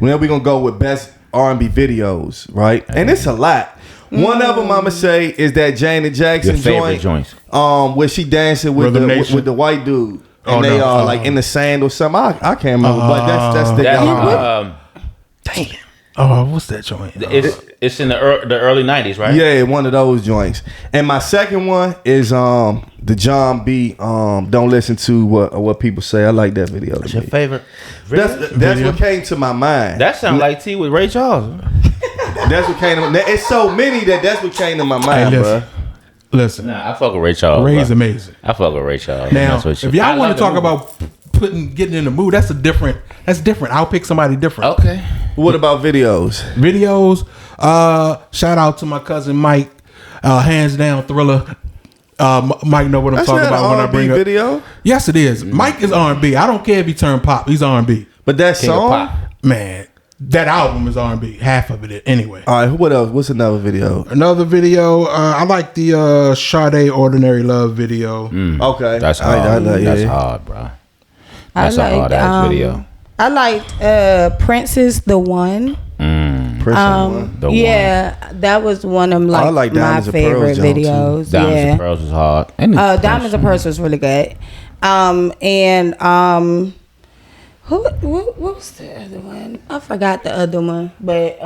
we're gonna go with best R&B videos, right? And it's a lot. One of them I'ma say is that Janet Jackson Your favorite joint, joints. where she dancing with Rhythm the Nation. with the white dude. Oh, And they no. are like in the sand or something. I can't remember, but that's the That's What's that joint? it's in the early '90s, right? Yeah, one of those joints. And my second one is the John B. Don't listen to what people say. I like that video. What's your favorite? That's what came to my mind. That sounds like T with Ray Charles. That's what came to my. It's so many that's what came to my mind, Hey, bro. Listen, Nah, I fuck with Ray Charles. Ray's bro. amazing. I fuck with Ray Charles. Now, That's what if y'all want to talk about getting in the mood, that's different. I'll pick somebody different. okay, What about videos? Videos. Shout out to my cousin Mike. Hands down, Thriller. Mike know what I'm That's talking not about when I R&B bring up. video. Yes, it is. Mike is R&B. I don't care if he turned pop. He's R&B. But that King of song. Pop. Man, that album is R&B. Half of it anyway. All right. What else? What's another video? Another video. I like the Sade Ordinary Love video. Okay. That's hard. That's yeah. hard, bro. That's a hard ass video. I liked Prince's The One. Prince one. The Yeah, that was one of I like my Diamonds and favorite Pearls, John, too. videos. Diamonds yeah. and Pearls was hard. And Diamonds and Pearls was really good. What was the other one? I forgot the other one, but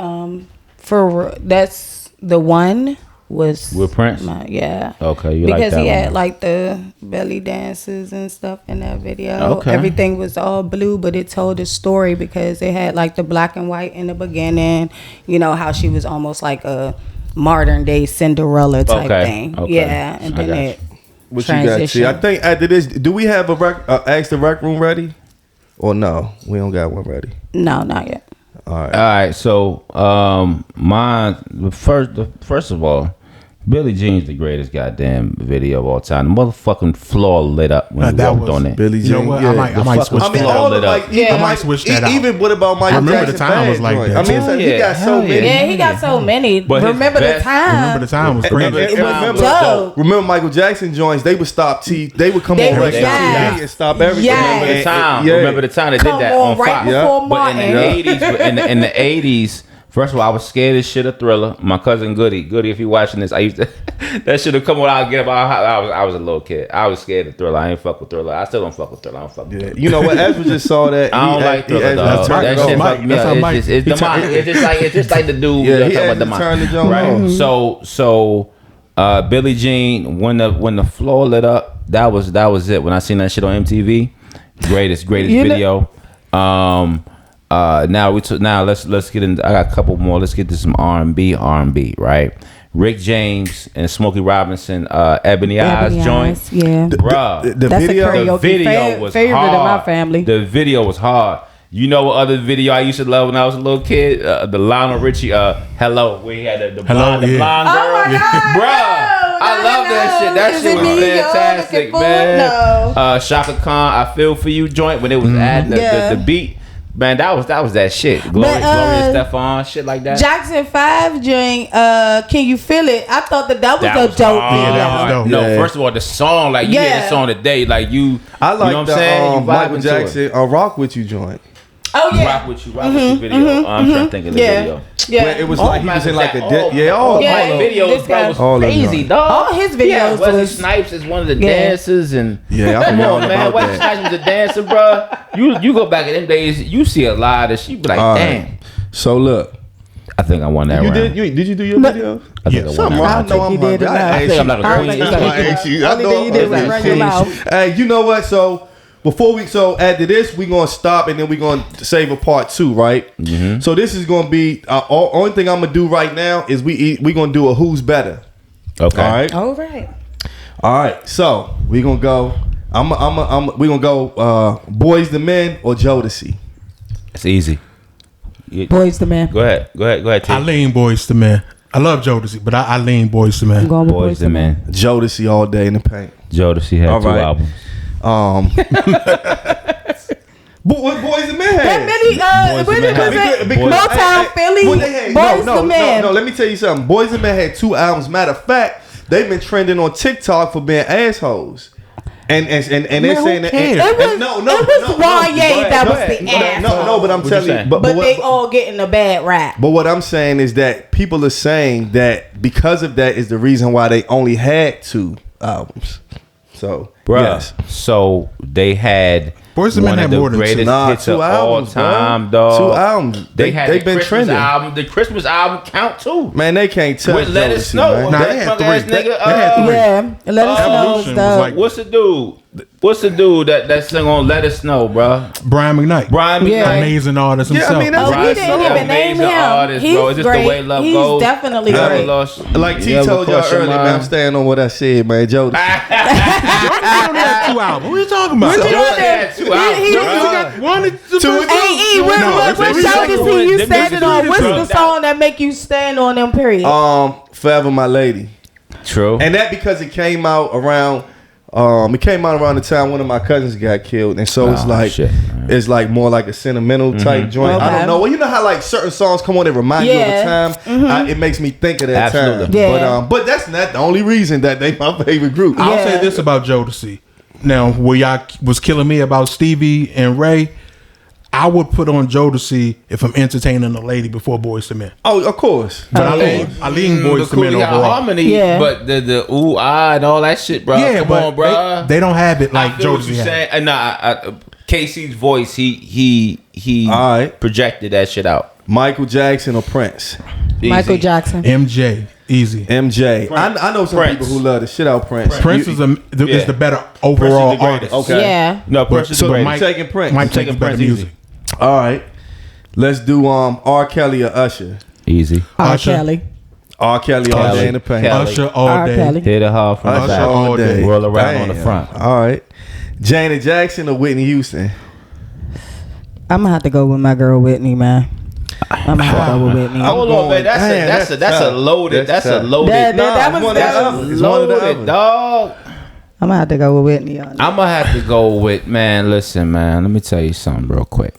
that's the one was With Prince? yeah. Okay, you because like that he one. had like the belly dances and stuff in that video. Okay. Everything was all blue, but it told a story because it had like the black and white in the beginning. You know how she was almost like a modern day Cinderella type thing. Okay. Yeah, and I then got it What you got? See, transition. I think after this, do we have a Ask the Rec Room ready? Or no, we don't got one ready. No, not yet. All right. All right, so first of all, Billie Jean's the greatest goddamn video of all time. The motherfucking floor lit up when he That walked was on it. Billie You know Jean. what? Yeah. I might switch I mean, that all out. of like, Yeah. I might switch that out. Even what about Michael Remember the Jackson? Time was like joint? that, I mean, too. so he Yeah, got so hell many. Yeah, he got so many. But his Remember the best- time. Remember the Time was crazy. It was remember, dope. remember Michael Jackson joints? They would stop They would come They on would, like yes. TV and stop everything. Yes. Remember the time? Yeah. Remember the time they did Come that on, on right Fox? before But in the Martin. 80s, in the 80s, first of all, I was scared as shit of Thriller. My cousin Goody, if you watching this, I used to that should have come when I get about. I was a little kid. I was scared of Thriller. I ain't fuck with Thriller. I still don't fuck with Thriller. I don't fuck with Yeah. Thriller. You know what? Ezra just saw that. I don't like Thriller, dog. Mike. That That's shit Mike. fucked me That's up. how It's Mike- just- it's he demonic. turned- It's just like the dude. Yeah, that he talk had about to turn the demonic. joint Right. on. So Billie Jean, when the floor lit up, that was it. When I seen that shit on MTV, greatest video. Now let's get in. I got a couple more. Let's get to some R&B, right? Rick James and Smokey Robinson, Ebony Eyes joint. Eyes, yeah. Bruh. The That's a video. karaoke The video was favorite hard. of my family. The video was hard. You know what other video I used to love when I was a little kid? The Lionel Richie, Hello, where he had the Hello, blonde, the yeah. blonde Oh girl. my God, Bruh, I love that shit. That Is shit it was me you're fantastic, looking for? man. No. Shaka Khan, I Feel For You joint when it was adding Yeah. the beat. Man, that was that shit. Gloria Estefan, shit like that. Jackson 5 joint, Can You Feel It? I thought that was That a was dope hard. Yeah, that was video. dope. No, Yeah. first of all, the song, like you hear Yeah. the song today, like you. I you like know what the I'm saying? You Michael vibing to it. Jackson Rock With You joint. Oh, yeah. Rock with you video. I'm trying to think of the Yeah. video. Yeah. Where it was All like he was in like a Michael yeah, all Yeah, my videos, this bro, guy- was All of them. crazy, dog. All his Yeah, videos Wesley was- Snipes is one of the Yeah. dancers, and Yeah, I come forgot on, man, about Wesley that. Snipes was a dancer, bro. You go back in them days, you see a lot of shit. You be like, All damn. right. So look, I think I won that you round. did you do your video? I think I won Something that wrong. I round. know think I'm you did hungry. enough. I I think I'm not asked gonna you. queen. I asked you. I Only know thing you did I'm was gonna run your ask you. mouth. Hey, you know what? So so after this, we're gonna stop and then we're gonna save a part 2, right? Mm-hmm. So this is gonna be only thing I'm gonna do right now is we gonna do a who's better. Okay. All right. All right. All right. So we gonna go. We gonna go. Boys the Men or Jodeci. It's easy. Boys the Man. Go ahead, T. I lean Boys to Men. I love Jodeci, but I lean Boys to I'm Men. going with Boys the Man. Jodeci all day in the paint. Jodeci had All 2 right. albums. What Boys the Men had? That many, Boys what the Man. was it? Boys- Motown, Philly, What they had? Boys the Man. No, let me tell you something. Boys the Men had 2 albums. Matter of fact, they've been trending on TikTok for being assholes. And they're saying that. cares? It was, no, it was Wanye that was the asshole. No, but I'm What you telling you. saying? But But they what, all getting a bad rap. but what I'm saying is that people are saying that because of that is the reason why they only had 2 albums. So, Bruh. yes. So they had Boys and Men one had of the more than 2. greatest Nah, hits 2 of albums, all time, bro. dog. 2 albums. They had they've the been Christmas trending. album. The Christmas album count too. Man, they can't tell. With Let It Jodeci, Snow. man. Nah, That they had punk 3. ass They nigga, had 3. Yeah, let us know. Evolution was like- What's the dude? What's the dude that sing on Let It Snow, bro? Brian McKnight. Brian Yeah. McKnight. Amazing artist Yeah, I himself. mean, that's- Oh, we Right. didn't even name Amazing him. artist, He's bro. Is this great. the way love He's goes? definitely Never great. lost- Like T never told y'all crossed your earlier, man, mind. I'm staying on what I said, man. Jodeci. Jordan only had 2 albums. What are you talking about? Jordan Jordan- had 2 albums, he- bro. got 1 and 2. Hey, E, what it's Jodeci you Them standing niggas on? What's do the that. song that make you stand on them, period? Forever My Lady. True. And that because it came out around. It came out around the time one of my cousins got killed, and so it's like shit, it's like more like a sentimental type joint. I Okay. don't know. Well, you know how like certain songs come on that remind you of a time. It makes me think of that Absolutely. time. Yeah. But that's not the only reason that they my favorite group. I'll Yeah. say this about Jodeci. Now, where y'all was killing me about Stevie and Ray, I would put on Jodeci if I'm entertaining a lady before Boyz II Men. Oh, of course. But I lean Boyz II Men Cooley overall. harmony, Yeah. but the ooh and all that shit, bro. Yeah, Come but on, bro. they don't have it like I feel what Jodeci you're had. saying. And Casey's voice, he All right. projected that shit out. Michael Jackson or Prince? Michael Easy. Jackson. MJ, easy. MJ. I know some Prince. people who love the shit out Prince. Prince You- is the better overall Prince is the greatest. artist. Okay. Yeah. No, Prince is so the greatest. Mike taking Prince. Mike taking taking better Prince music. All right. Let's do R. Kelly or Usher. Easy. R. Usher. Kelly. R. Kelly all Kelly. day in the paint. Kelly. Usher all R. day. Kelly. Hit it hard from the Usher back. all day. Roll around on the Damn. front. All right. Janet Jackson or Whitney Houston? I'm gonna have to go with my girl Whitney, man. I'm gonna have to go with Whitney. Hold on, man. That's a tough. loaded. That's a tough. loaded. That was- one of the that others. It's one of the Loaded, others. dog. I'm gonna have to go with Whitney on that. I'm gonna have to go with Listen, man. Let me tell you something real quick.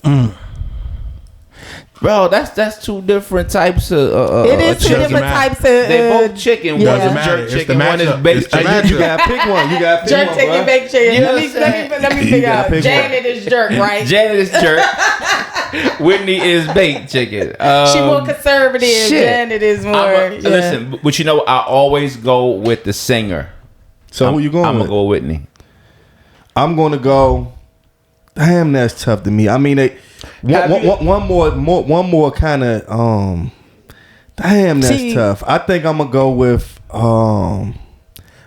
Bro, that's two different types of. It is two chicken. different matter. types of. They both chicken. yeah. One Doesn't is matter. jerk It's the chicken. One is matchup. baked It's the chicken. matchup. You gotta pick one. You gotta pick Jerk one, chicken, bruh. baked chicken. You know Let what me I'm saying? figure gotta out. pick one. Janet is jerk, right? Janet is jerk. Whitney is baked chicken. She more conservative. shit. Janet is more. yeah. Listen, but you know, I always go with the singer. So who you going I'm with? gonna go with Whitney. I'm gonna go. Damn, that's tough to me. I mean, one more kind of. Damn, that's See- tough. I think I'm gonna go with. I'm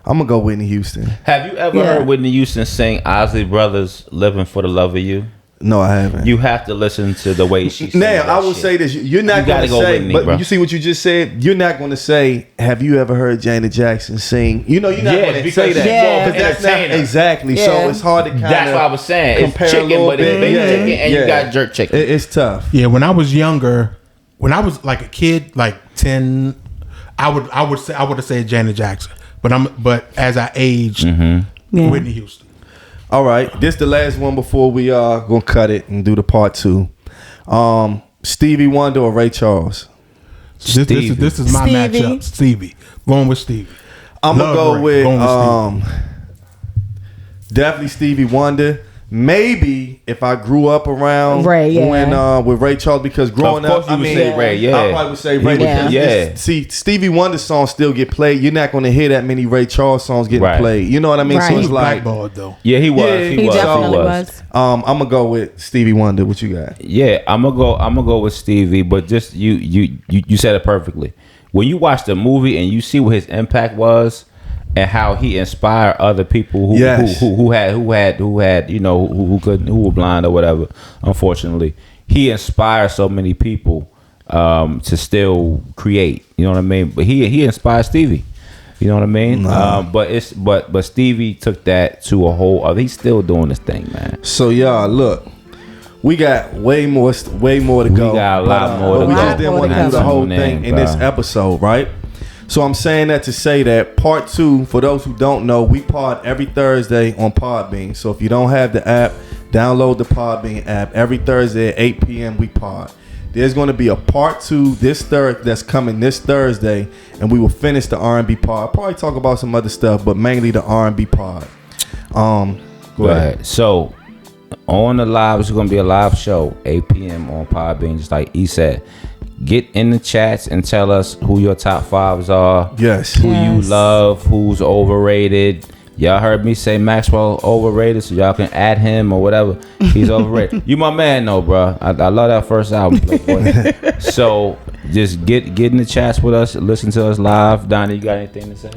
gonna go Whitney Houston. Have you ever Yeah. heard Whitney Houston sing Ozzy Brothers "Living for the Love of You"? No, I haven't. You have to listen to the way she sings. Now, that I will shit. say this: you're not You going gotta to go say, Whitney, but bro. you see what you just said. You're not going to say, "Have you ever heard Janet Jackson sing?" You know, you're not Yeah, going to because say she's that more of an that's not entertainer. exactly. Yeah. So it's hard to kind of. That's what I was saying. It's compare a chicken, little but it's bit. baked Yeah, chicken, and yeah. you got jerk chicken. It's tough. Yeah, when I was younger, when I was like a kid, like 10, I would have said Janet Jackson. But as I aged, Yeah. Whitney Houston. All right, this the last one before we gonna cut it and do the part 2. Stevie Wonder or Ray Charles? This is my Stevie. matchup. Stevie. Going with Stevie. I'm gonna Love go Ray. with, Going with definitely Stevie Wonder. Maybe if I grew up around Ray, yeah. when with Ray Charles, because growing Of course up, you I would mean, say Ray, yeah. I probably would say Ray. He because would- it's- yeah. See, Stevie Wonder songs still get played. You're not going to hear that many Ray Charles songs getting Right. played. You know what I mean? Right. So He it's was like, blackballed though. Yeah, he was. Yeah, he He was. definitely he was. I'm gonna go with Stevie Wonder. What you got? Yeah, I'm gonna go with Stevie, but just you said it perfectly. When you watch the movie and you see what his impact was and how he inspired other people who Yes. who had you know who were blind or whatever, unfortunately, he inspired so many people to still create. You know what I mean? But he inspired Stevie. You know what I mean? But Stevie took that to a whole other. He's still doing this thing, man. So y'all, look, we got way more to go. got a lot more but to we go. just didn't want to do the Absolutely, whole thing in this bro. episode, right? So I'm saying that to say that part 2, for those who don't know, we pod every Thursday on Podbean. So if you don't have the app, download the Podbean app. Every Thursday at 8 p.m. we pod. There's going to be a part 2 that's coming this Thursday, and we will finish the R&B pod. Probably talk about some other stuff, but mainly the R&B pod. Go ahead. Right. So on the live, it's gonna be a live show, 8 p.m. on Podbean, just like he said. Get in the chats and tell us who your top 5s are. Yes. Who you Yes. love, who's overrated. Y'all heard me say Maxwell overrated, so y'all can add him or whatever. He's overrated. You my man though, bro. I love that first album, Playboy. So just get in the chats with us, listen to us live. Donnie, you got anything to say?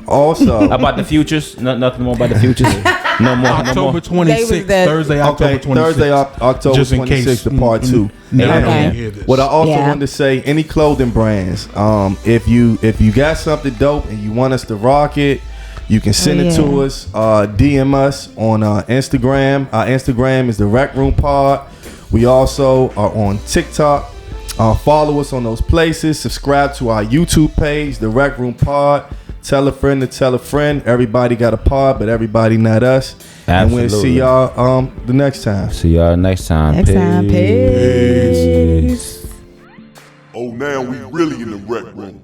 Also, About the futures? Nothing more about the futures? No more. October They was 26th, that- Thursday, October 26th. Thursday, October Just in 26th, case, the part 2. No, Okay. I don't hear this. What I also Yeah. wanted to say, any clothing brands, if you got something dope and you want us to rock it, you can send it to us, DM us on Instagram. Our Instagram is the Rec Room Pod. We also are on TikTok. Follow us on those places. Subscribe to our YouTube page, the Rec Room Pod. Tell a friend to tell a friend. Everybody got a pod, but everybody not us. Absolutely. And we'll see y'all the next time. See y'all next time. Next time. Peace. Oh, now we really in the rec room.